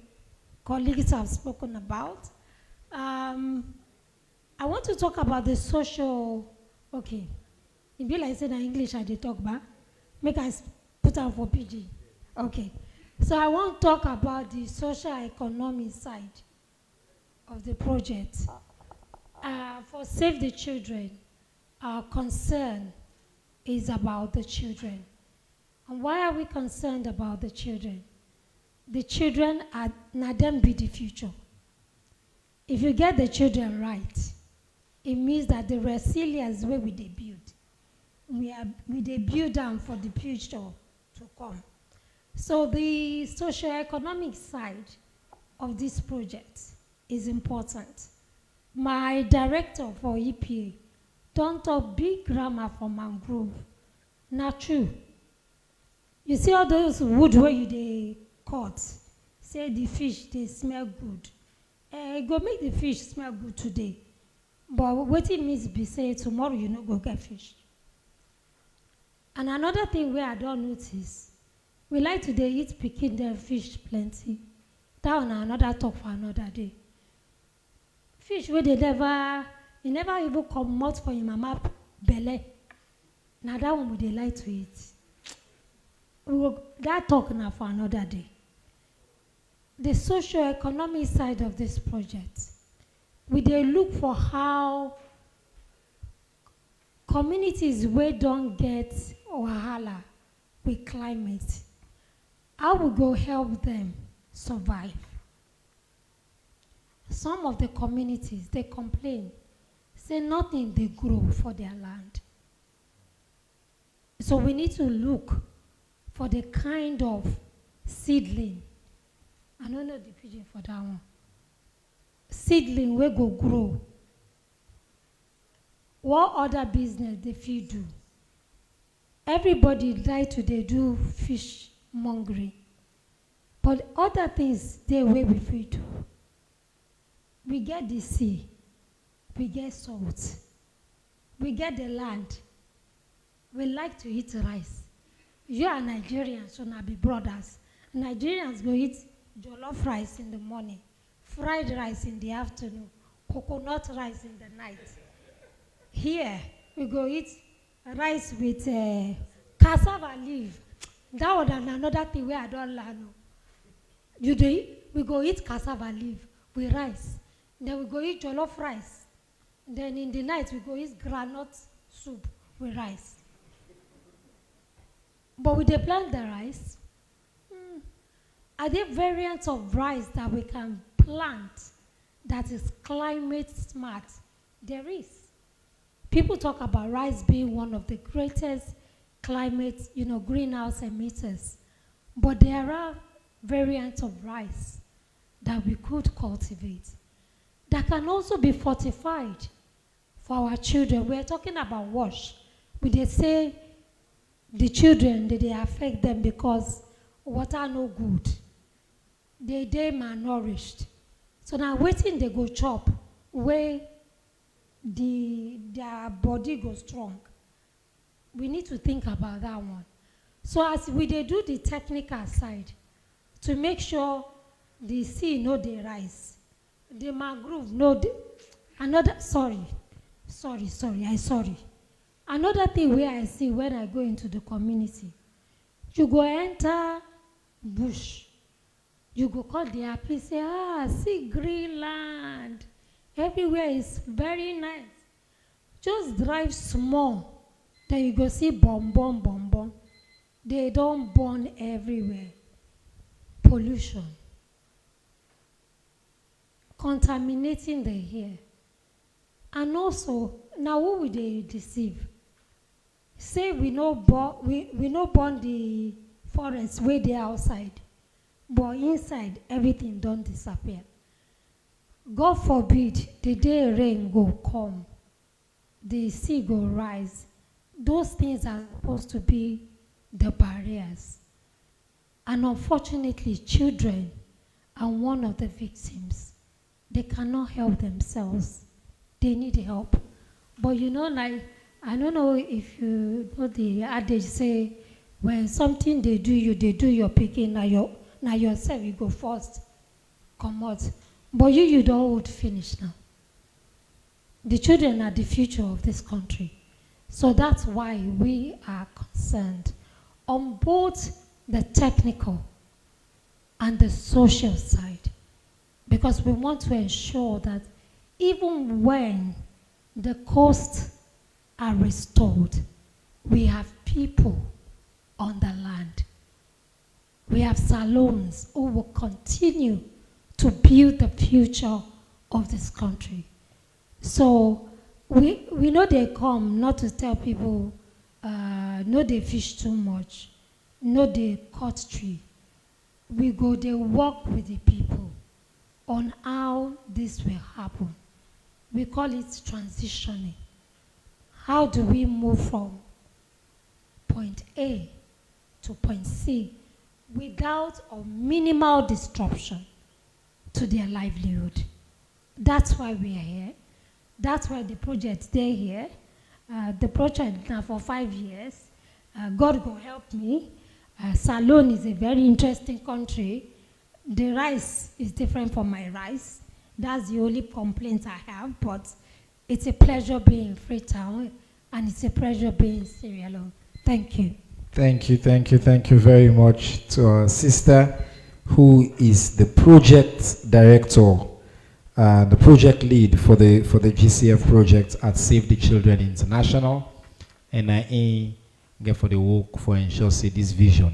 colleagues have spoken about, I want to talk about the social, okay, it be like saying in English I did talk about, make us put out for PG. Okay, so I want to talk about the social economic side of the project. For Save the Children, our concern is about the children. And why are we concerned about the children? The children are, now them be the future. If you get the children right, it means that the resilience where we they build, we they build them for the future to come. So the socio-economic side of this project is important. My director for EPA don't talk big grammar for mangrove. Not true. You see all those wood where you they cut, say the fish they smell good. Go make the fish smell good today. But what it means be say tomorrow you no go get fish. And another thing where I don't notice, we like to eat picking the fish plenty. That one another talk for another day. Fish where they never even come out for your mama belly. Now that one would they like to eat. That talk now for another day. The socio-economic side of this project, we they look for how communities where don't get wahala with climate, how we go help them survive. Some of the communities, they complain, say nothing they grow for their land. So we need to look for the kind of seedling. I don't know the pigeon for that one. Seedling where go grow. What other business they fit do? Everybody like to they do fish mongering. But other things they where we fit do. We get the sea, we get salt, we get the land. We like to eat rice. You are Nigerians, so now be brothers. Nigerians go eat jollof rice in the morning, fried rice in the afternoon, coconut rice in the night. Here, we go eat rice with cassava leaf. That was another thing where I don't learn. You do, we go eat cassava leaf with rice. Then we go eat jollof rice. Then in the night, we go eat groundnut soup with rice. But with the plant the rice, are there variants of rice that we can plant that is climate smart? There is. People talk about rice being one of the greatest climate, greenhouse emitters. But there are variants of rice that we could cultivate that can also be fortified for our children. We're talking about wash. They say the children, they affect them because water no good. They malnourished. So now waiting they go chop where their body goes strong. We need to think about that one. So as we they do the technical side to make sure the sea no they rise, the mangrove no they, another sorry. Another thing where I see when I go into the community, you go enter bush, you go call the happy, say, see green land. Everywhere is very nice. Just drive small, then you go see bomb. They don't burn everywhere. Pollution. Contaminating the air. And also, now who will they deceive? Say we no burn the forest way there outside, but inside everything don't disappear. God forbid the day rain go come, the sea go rise. Those things are supposed to be the barriers. And unfortunately, children are one of the victims. They cannot help themselves. They need help. But you know, like, I don't know if you know the adage say, when something they do your picking, now yourself you go first, come out. But you don't hold finish now. The children are the future of this country. So that's why we are concerned on both the technical and the social side. Because we want to ensure that even when the coasts are restored, we have people on the land. We have salons who will continue to build the future of this country. So we know they come not to tell people, no they fish too much, no they cut tree. We go, they work with the people on how this will happen. We call it transitioning. How do we move from point A to point C without or minimal disruption to their livelihood? That's why we are here. That's why the project stay here. The project now for 5 years. God will help me. Salon is a very interesting country. The rice is different from my rice. That's the only complaint I have, but it's a pleasure being in Freetown, and it's a pleasure being in Sierra Leone. Thank you. Thank you very much to our sister, who is the project director, the project lead for the GCF project at Save the Children International, and I get for the work for ensure say this vision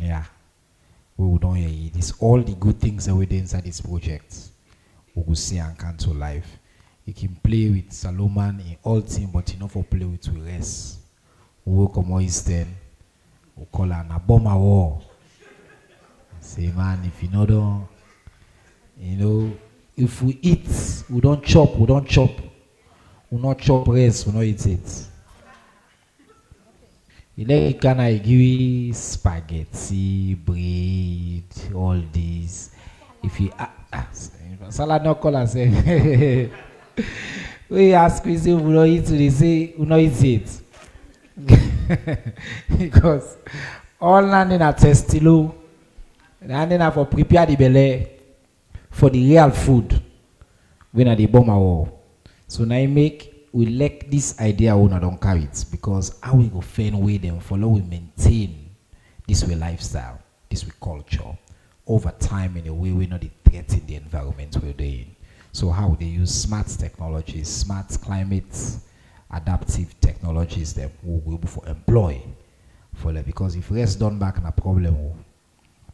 we don't hear this all the good things that we do inside this project we will see and come to life. You can play with Solomon in all team, but you know for play with rest. We will come Eastern. We call an a bomber war. Say man, if you know, if we eat, we don't chop. We not chop rest, we not eat it. You can I give you spaghetti, bread, all these. If you salad no call and say we ask we say we don't eat it, they say we not eat it. Because all landing at testilo, landing at for prepare the belly for the real food when at the bomber war. So now we like this idea we don't carry it, because how we go find way them follow we maintain this way lifestyle, this way culture over time in a way we're not threatening the environment we're doing. So how they use smart technologies, smart climate adaptive technologies that we will for employ for that, because if rest done back in a problem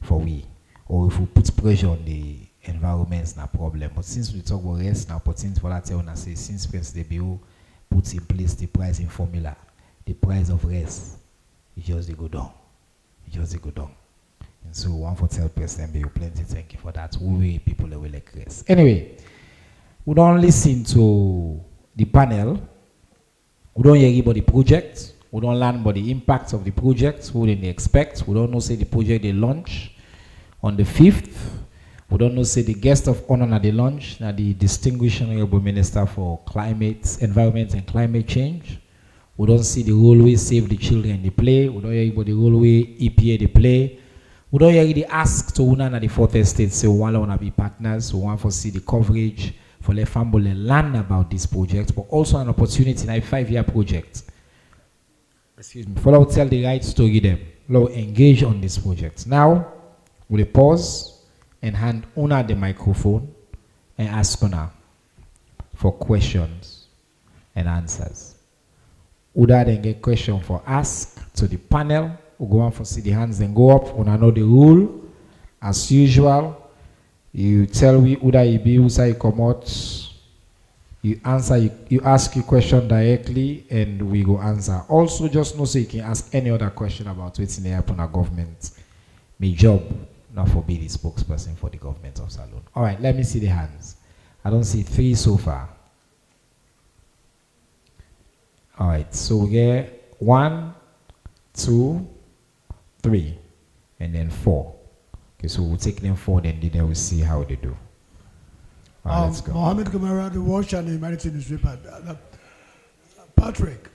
for we, or if we put pressure on the environment na problem. But since we talk about rest now, opportunity for that I say since the bill puts in place the pricing formula, the price of rest it just they go down. And so one for tell President Bill plenty thank you for that. We people that will like rest. Anyway, we don't listen to the panel. We don't hear about the project. We don't learn about the impact of the project. What they expect. We don't know say the project they launch on the 5th. We don't know say the guest of honor at the launch, now the distinguished honorable minister for climate, environment and climate change. We don't see the role we Save the Children they play. We don't hear about the role we EPA they play. We don't hear the ask to una the 4th estate say we want to be partners. We want to see the coverage for the family learn about this project, but also an opportunity in a 5-year project. excuse me, follow tell the right story them. Now engage on this project. Now, we'll pause and hand Una the microphone and ask Una for questions and answers. Uda then get question for ask to the panel. We go on for see the hands then go up. Una know the rule. As usual, you tell we Uda you be Usa you come out. You answer, you ask your question directly and we go answer. Also, just know so you can ask any other question about what's in the happen our government. My job, not for be the spokesperson for the government of Salone. All right, let me see the hands. I don't see 3 so far. All right, so we get 1, 2, 3, and then 4. Okay, so we'll take them 4, then we'll see how they do. All right, let's go. Mohammed Kamara, the Watch and the Humanity newspaper. Patrick,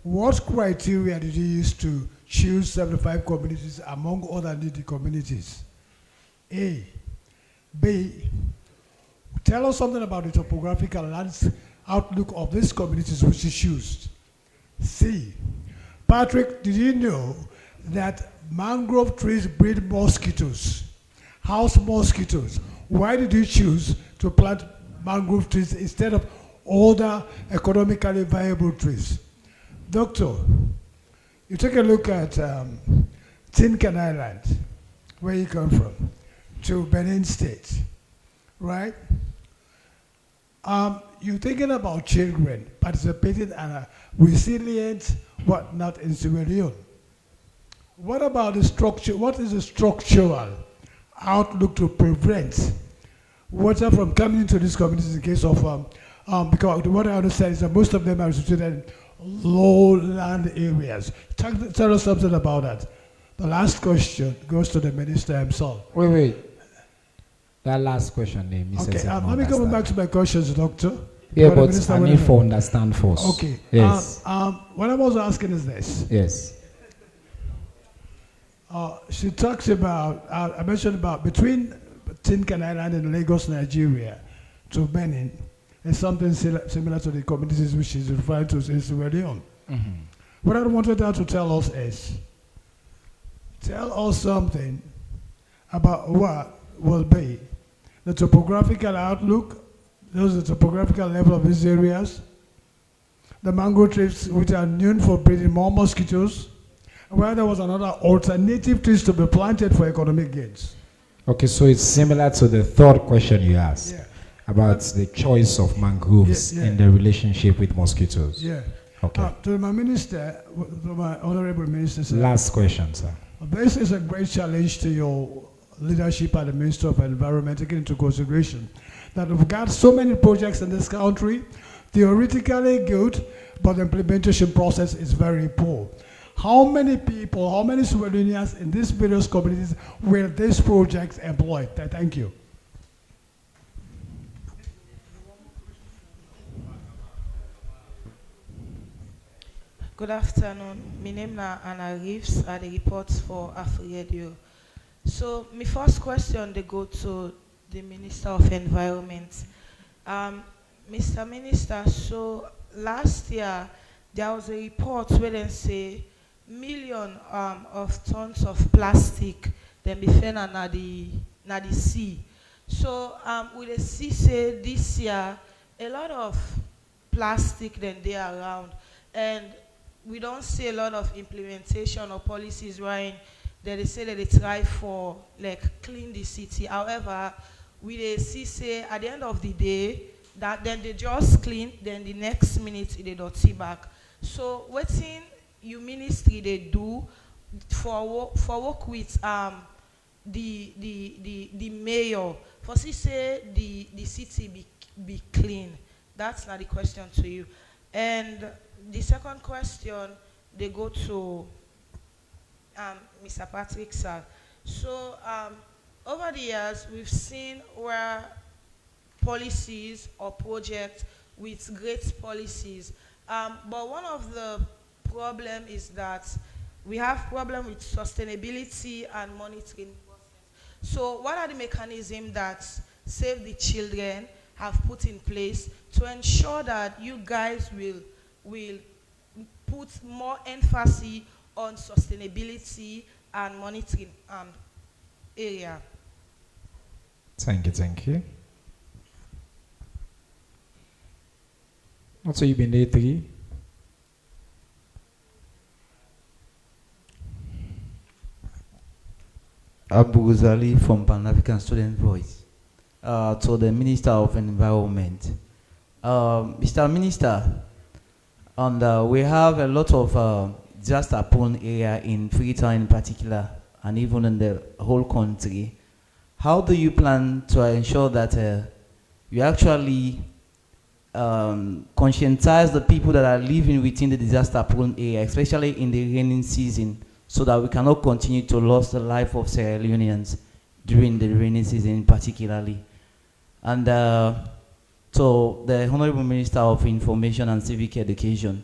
what criteria did you use to choose 75 communities among other needy communities? A. B. Tell us something about the topographical lands outlook of these communities which you choose. C. Patrick, did you know that mangrove trees breed mosquitoes, house mosquitoes? Why did you choose to plant mangrove trees instead of other economically viable trees? Doctor, you take a look at Tinkan Island, where you come from, to Benin State, right? You're thinking about children participating in a resilient whatnot in Sierra Leone. What about the structure? What is the structural outlook to prevent water from coming into these communities in case of, because what I understand is that most of them are situated in lowland areas. Tell us something about that. The last question goes to the minister himself. Wait. That last question, name. Okay, let me come back to my questions, Doctor. Yeah, but I need to understand first. Okay. Yes. What I was asking is this. Yes. She talks about, I mentioned about between Tinkan Island and Lagos, Nigeria, to Benin, is something similar to the communities which is referred to in Sierra Leone. Mm-hmm. What I wanted her to tell us is, tell us something about what will be the topographical outlook, those are the topographical level of these areas, the mangrove trees which are known for breeding more mosquitoes, where there was another alternative trees to be planted for economic gains. Okay, so it's similar to the third question you asked about the choice of mangroves and the relationship with mosquitoes. Yeah. Okay. To my minister, to my honorable minister, sir, Last question, sir. this is a great challenge to your leadership at the Minister of Environment, taking into consideration that we've got so many projects in this country, theoretically good, but the implementation process is very poor. How many people, how many Sudanese in these various communities will these projects employ? Thank you. Good afternoon. My name is Anna Reeves. I report for AfriRadio. So my first question they go to the Minister of Environment. Mr. Minister, so last year there was a report where they say million of tons of plastic then be found na the sea. So we dey see say this year a lot of plastic then they around, and we don't see a lot of implementation or policies right that they say that they try for like clean the city. However, we dey see say at the end of the day that then they just clean, then the next minute they dirty back. So wetin your ministry they do for work with the mayor for see say the city be clean? That's not the question to you. And the second question they go to Mr. Patrick, sir. So over the years we've seen where policies or projects with great policies, but one of the problem is that we have problem with sustainability and monitoring process. So what are the mechanisms that Save the Children have put in place to ensure that you guys will put more emphasis on sustainability and monitoring area. Thank you, thank you. What have you been there, three? Abdulai from Pan-African Student Voice. To the Minister of Environment. Mr. Minister, and we have a lot of disaster-prone area in Freetown in particular, and even in the whole country. How do you plan to ensure that you actually conscientize the people that are living within the disaster-prone area, especially in the rainy season, so that we cannot continue to lose the life of Sierra Leoneans during the rainy season particularly? And so the Honorable Minister of Information and Civic Education,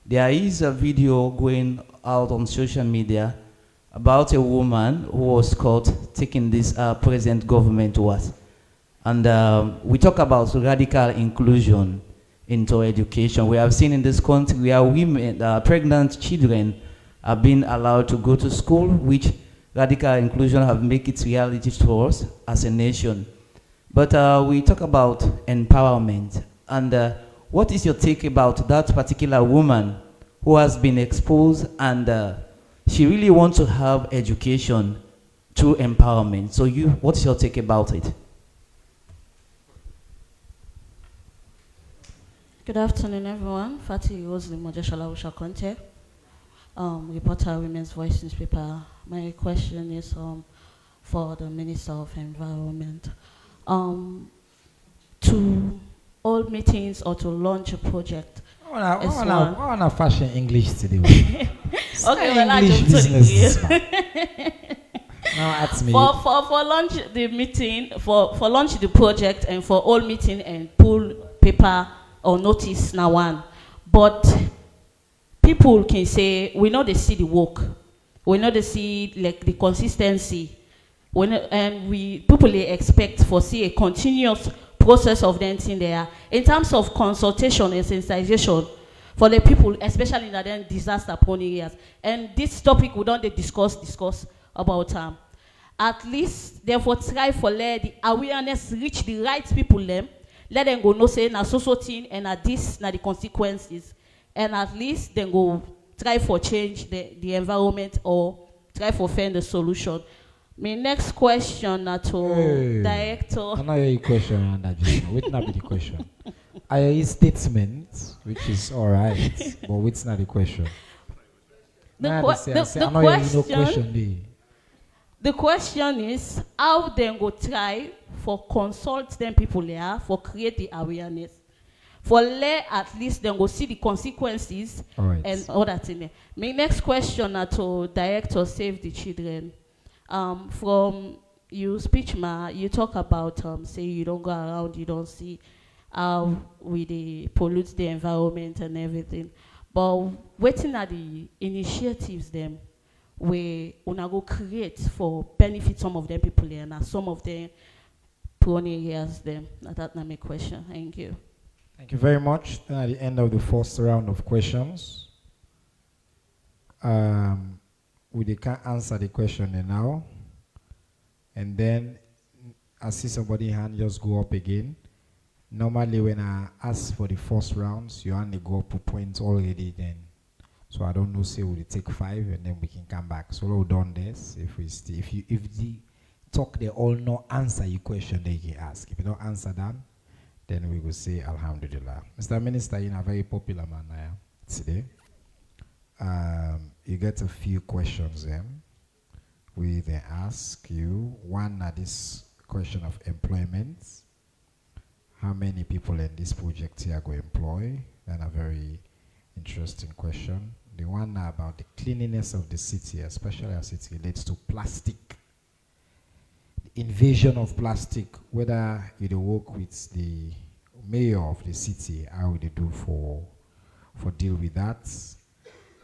there is a video going out on social media about a woman who was caught taking this present government to us. And we talk about radical inclusion into education. We have seen in this country where women, pregnant children are being allowed to go to school, which radical inclusion have made it reality for us as a nation. But we talk about empowerment. And what is your take about that particular woman who has been exposed and she really wants to have education through empowerment? So what's your take about it? Good afternoon, everyone. Fatih Rosli Mojeshala Ushakonte, reporter, Women's Voice newspaper. My question is for the Minister of Environment. To all meetings or to launch a project. I want to fashion English today. Okay, well, I English jump to business. the Now ask me. for launch the meeting, for launch the project, and for all meeting and pull paper or notice now one. But people can say we know they see the work, we know they see like the consistency, and we people expect for see a continuous process of them thing there in terms of consultation and sensitization for the people, especially in the disaster prone areas. And this topic we don't discuss about at least therefore try for let the awareness reach the right people them, let them go no say na so thing and at this na the consequences, and at least then go try for change the environment or try for find a solution. My next question to director. I know your question on that. Wait, not be the question. I hear statement, which is all right, but what's not the question? The question is how they go try for consult them people there for create the awareness. For let at least then go see the consequences and all that in there. My next question to director Save the Children. From your speech, you talk about say you don't go around, you don't see how we pollute the environment and everything. But waiting at the initiatives them we una go create for benefit some of them people here and some of them prone areas them. That's not my question. Thank you. Thank you very much. Then at the end of the first round of questions, we can't answer the question now, and then I see somebody hand just go up again. Normally when I ask for the first rounds, you only go up to points already then. So I don't know, say we'll take 5 and then we can come back. So we've done this. If the talk they all no answer your question they can ask. If you don't answer them, then we will say Alhamdulillah. Mr. Minister, you're a very popular man today. You get a few questions then. We then ask you, one this question of employment. How many people in this project here go employ? Then a very interesting question. The one about the cleanliness of the city, especially as it relates to plastic. The invasion of plastic, whether you work with the mayor of the city, how would they do for deal with that?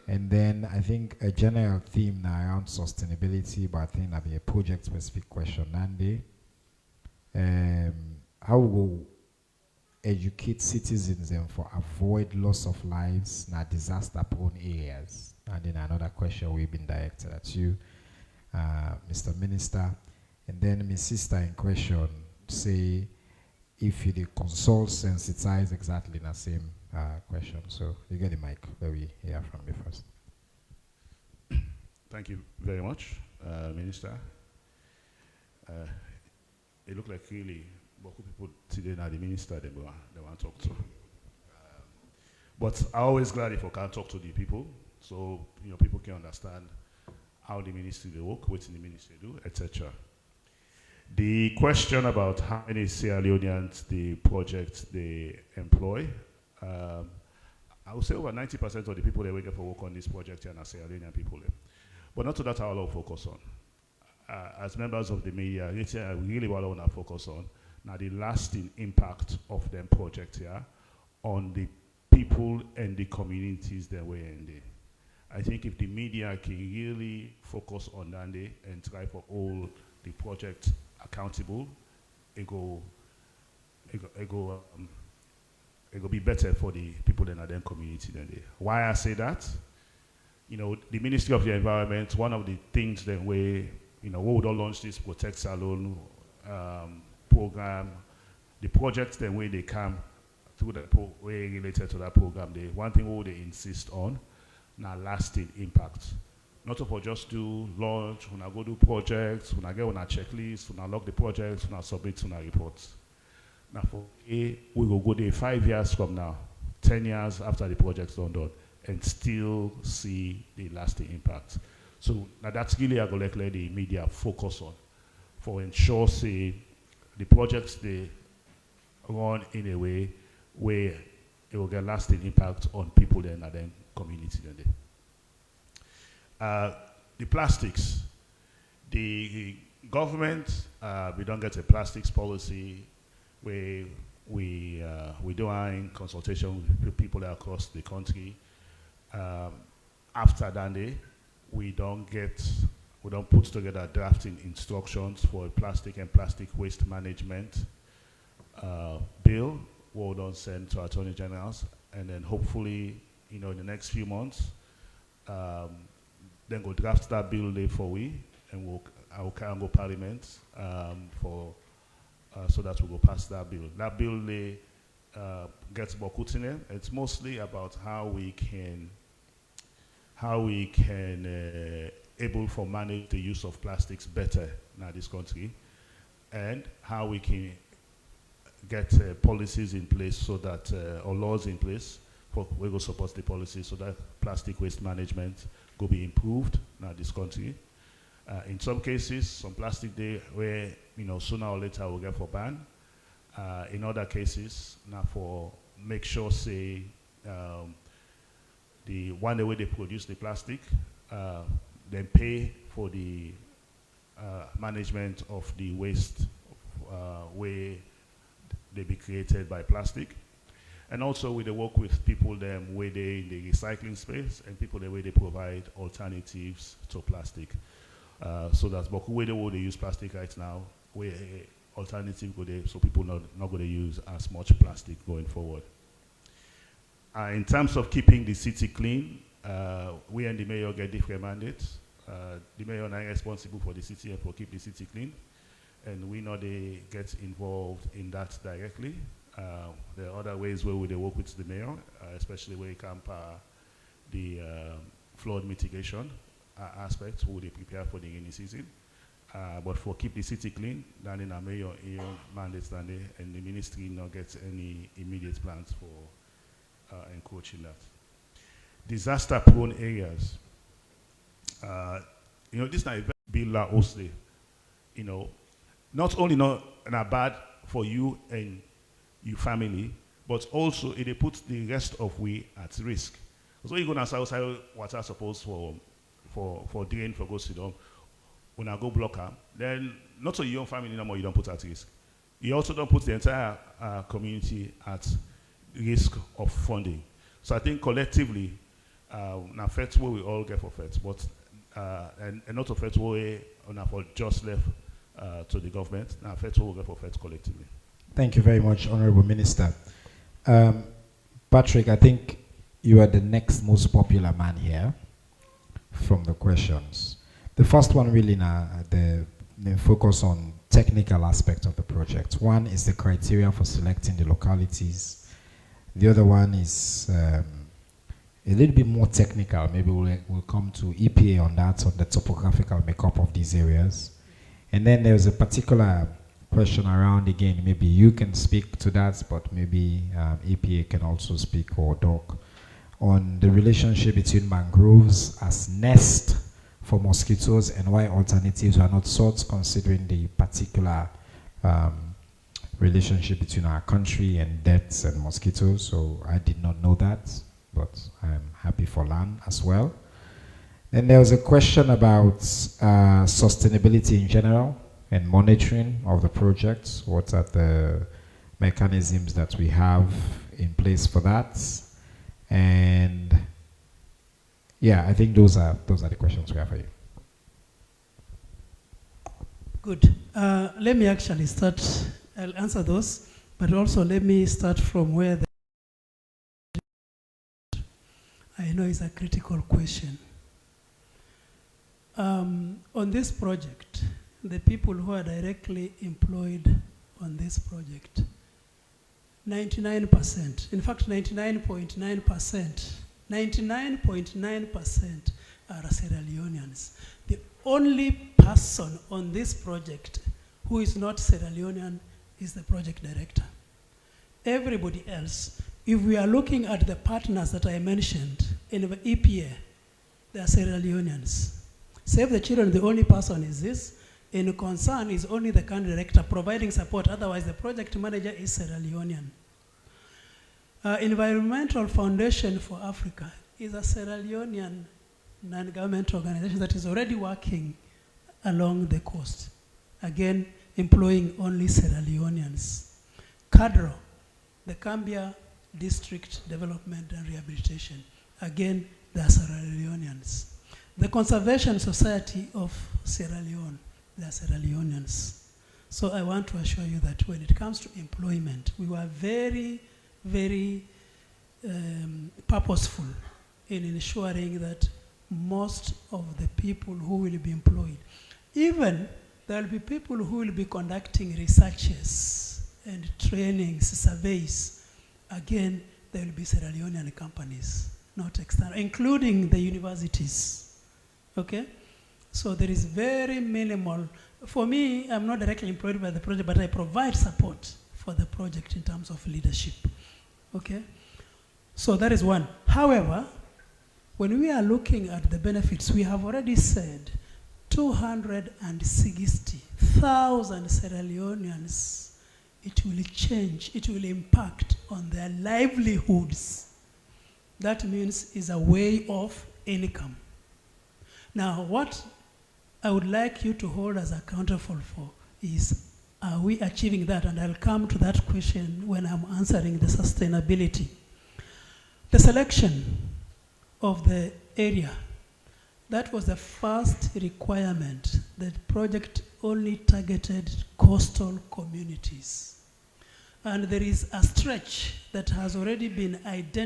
And then I think a general theme now around sustainability, but I think that'll be a project-specific question. Nandi, how will educate citizens and for avoid loss of lives in disaster-prone areas? And then another question we've been directed at you, Mr. Minister. And then my sister in question say if you did consult sensitize exactly the same question. So you get the mic where we hear from you first. Thank you very much, Minister. It looked like really people today now the minister they want to talk to. But I always glad if I can talk to the people, so people can understand how the ministry they work, what the ministry do, etc. The question about how many Sierra Leoneans the project they employ, I would say over 90% of the people that wake up for work on this project are Sierra Leonean people. But not to that I will focus on. As members of the media, it's really what I want to focus on. Now the lasting impact of them project here on the people and the communities that we're in there. I think if the media can really focus on that and try for all the project accountable, it go be better for the people in the community than they. Why I say that? The Ministry of the Environment, one of the things that we would all launch this Protect Salon program, the projects that way they come through that way related to that program, one thing we would insist on, now lasting impact. Not for just do launch, when I go do projects, when I get on a checklist, when I log the projects, when I submit on our reports. Now for we will go there 5 years from now, 10 years after the project's done, and still see the lasting impact. So now that's really I go let the media focus on for ensure say the projects they run in a way where it will get lasting impact on people and then community then. The plastics, the government we don't get a plastics policy where we do our in consultation with people across the country. After that day, we don't put together drafting instructions for a plastic and plastic waste management bill. We'll don't send to Attorney Generals, and then hopefully, in the next few months, then go draft that bill there for we, and I will carry go Parliament for so that we go pass that bill. That bill they gets Bokutine. It's mostly about how we can able to manage the use of plastics better in this country, and how we can get policies in place so that or laws in place for we go support the policy so that plastic waste management go be improved in this country. In some cases, some plastic day where sooner or later we'll get for ban. In other cases, now for make sure say the one way they produce the plastic, then pay for the management of the waste where they be created by plastic. And also we work with people them where they in the recycling space and people the way they provide alternatives to plastic. So that's but where they use plastic right now, where alternative go there, so people not going to use as much plastic going forward. In terms of keeping the city clean, we and the mayor get different mandates. The mayor is responsible for the city and for keep the city clean, and we know they get involved in that directly. There are other ways where we work with the mayor, especially where it comes the flood mitigation aspect, who they prepare for the rainy season. But for keep the city clean, then in our mayor mandates and the ministry not get any immediate plans for encroaching that. Disaster-prone areas. This is not a very big law also. Not only not bad for you and your family, but also it puts the rest of we at risk. So you go to outside water suppose for drain for go sit down. When I go block her, then not only your own family no more you don't put at risk. You also don't put the entire community at risk of funding. So I think collectively, now FET where we all get for FET, but and not a FET where for just left to the government. Now FET will get for FET collectively. Thank you very much, Honorable Minister. Patrick, I think you are the next most popular man here from the questions. The first one really now, the focus on technical aspects of the project. One is the criteria for selecting the localities. The other one is a little bit more technical. Maybe we'll come to EPA on that, on the topographical makeup of these areas. And then there's a particular question around, again, maybe you can speak to that, but maybe EPA can also speak, or Doc, on the relationship between mangroves as nest for mosquitoes and why alternatives are not sought, considering the particular relationship between our country and deaths and mosquitoes. So I did not know that, but I'm happy for land as well. Then there was a question about sustainability in general and monitoring of the projects. What are the mechanisms that we have in place for that? And yeah, I think those are the questions we have for you. Good. Let me actually start. I'll answer those, but also let me start from where I know is a critical question. On this project, the people who are directly employed on this project, 99%, in fact 99.9%, 99.9% are Sierra Leoneans. The only person on this project who is not Sierra Leonean is the project director. Everybody else, if we are looking at the partners that I mentioned in the EPA, they are Sierra Leoneans. Save the Children, the only person is this. In concern is only the country director providing support, otherwise the project manager is Sierra Leonean. Environmental Foundation for Africa is a Sierra Leonean non-governmental organization that is already working along the coast, again employing only Sierra Leoneans. CADRO, the Cambia District Development and Rehabilitation, again they are Sierra Leoneans. The Conservation Society of Sierra Leone, they are Sierra Leoneans. So I want to assure you that when it comes to employment, we were very, very purposeful in ensuring that most of the people who will be employed, even there will be people who will be conducting researches and trainings, surveys, again, there will be Sierra Leonean companies, not external, including the universities. Okay? So there is very minimal. For me, I'm not directly employed by the project, but I provide support for the project in terms of leadership. Okay? So that is one. However, when we are looking at the benefits, we have already said 260,000 Sierra Leoneans, it will change, it will impact on their livelihoods. That means is a way of income. Now, what I would like you to hold us accountable for is, are we achieving that? And I'll come to that question when I'm answering the sustainability. The selection of the area, that was the first requirement. The project only targeted coastal communities. And there is a stretch that has already been identified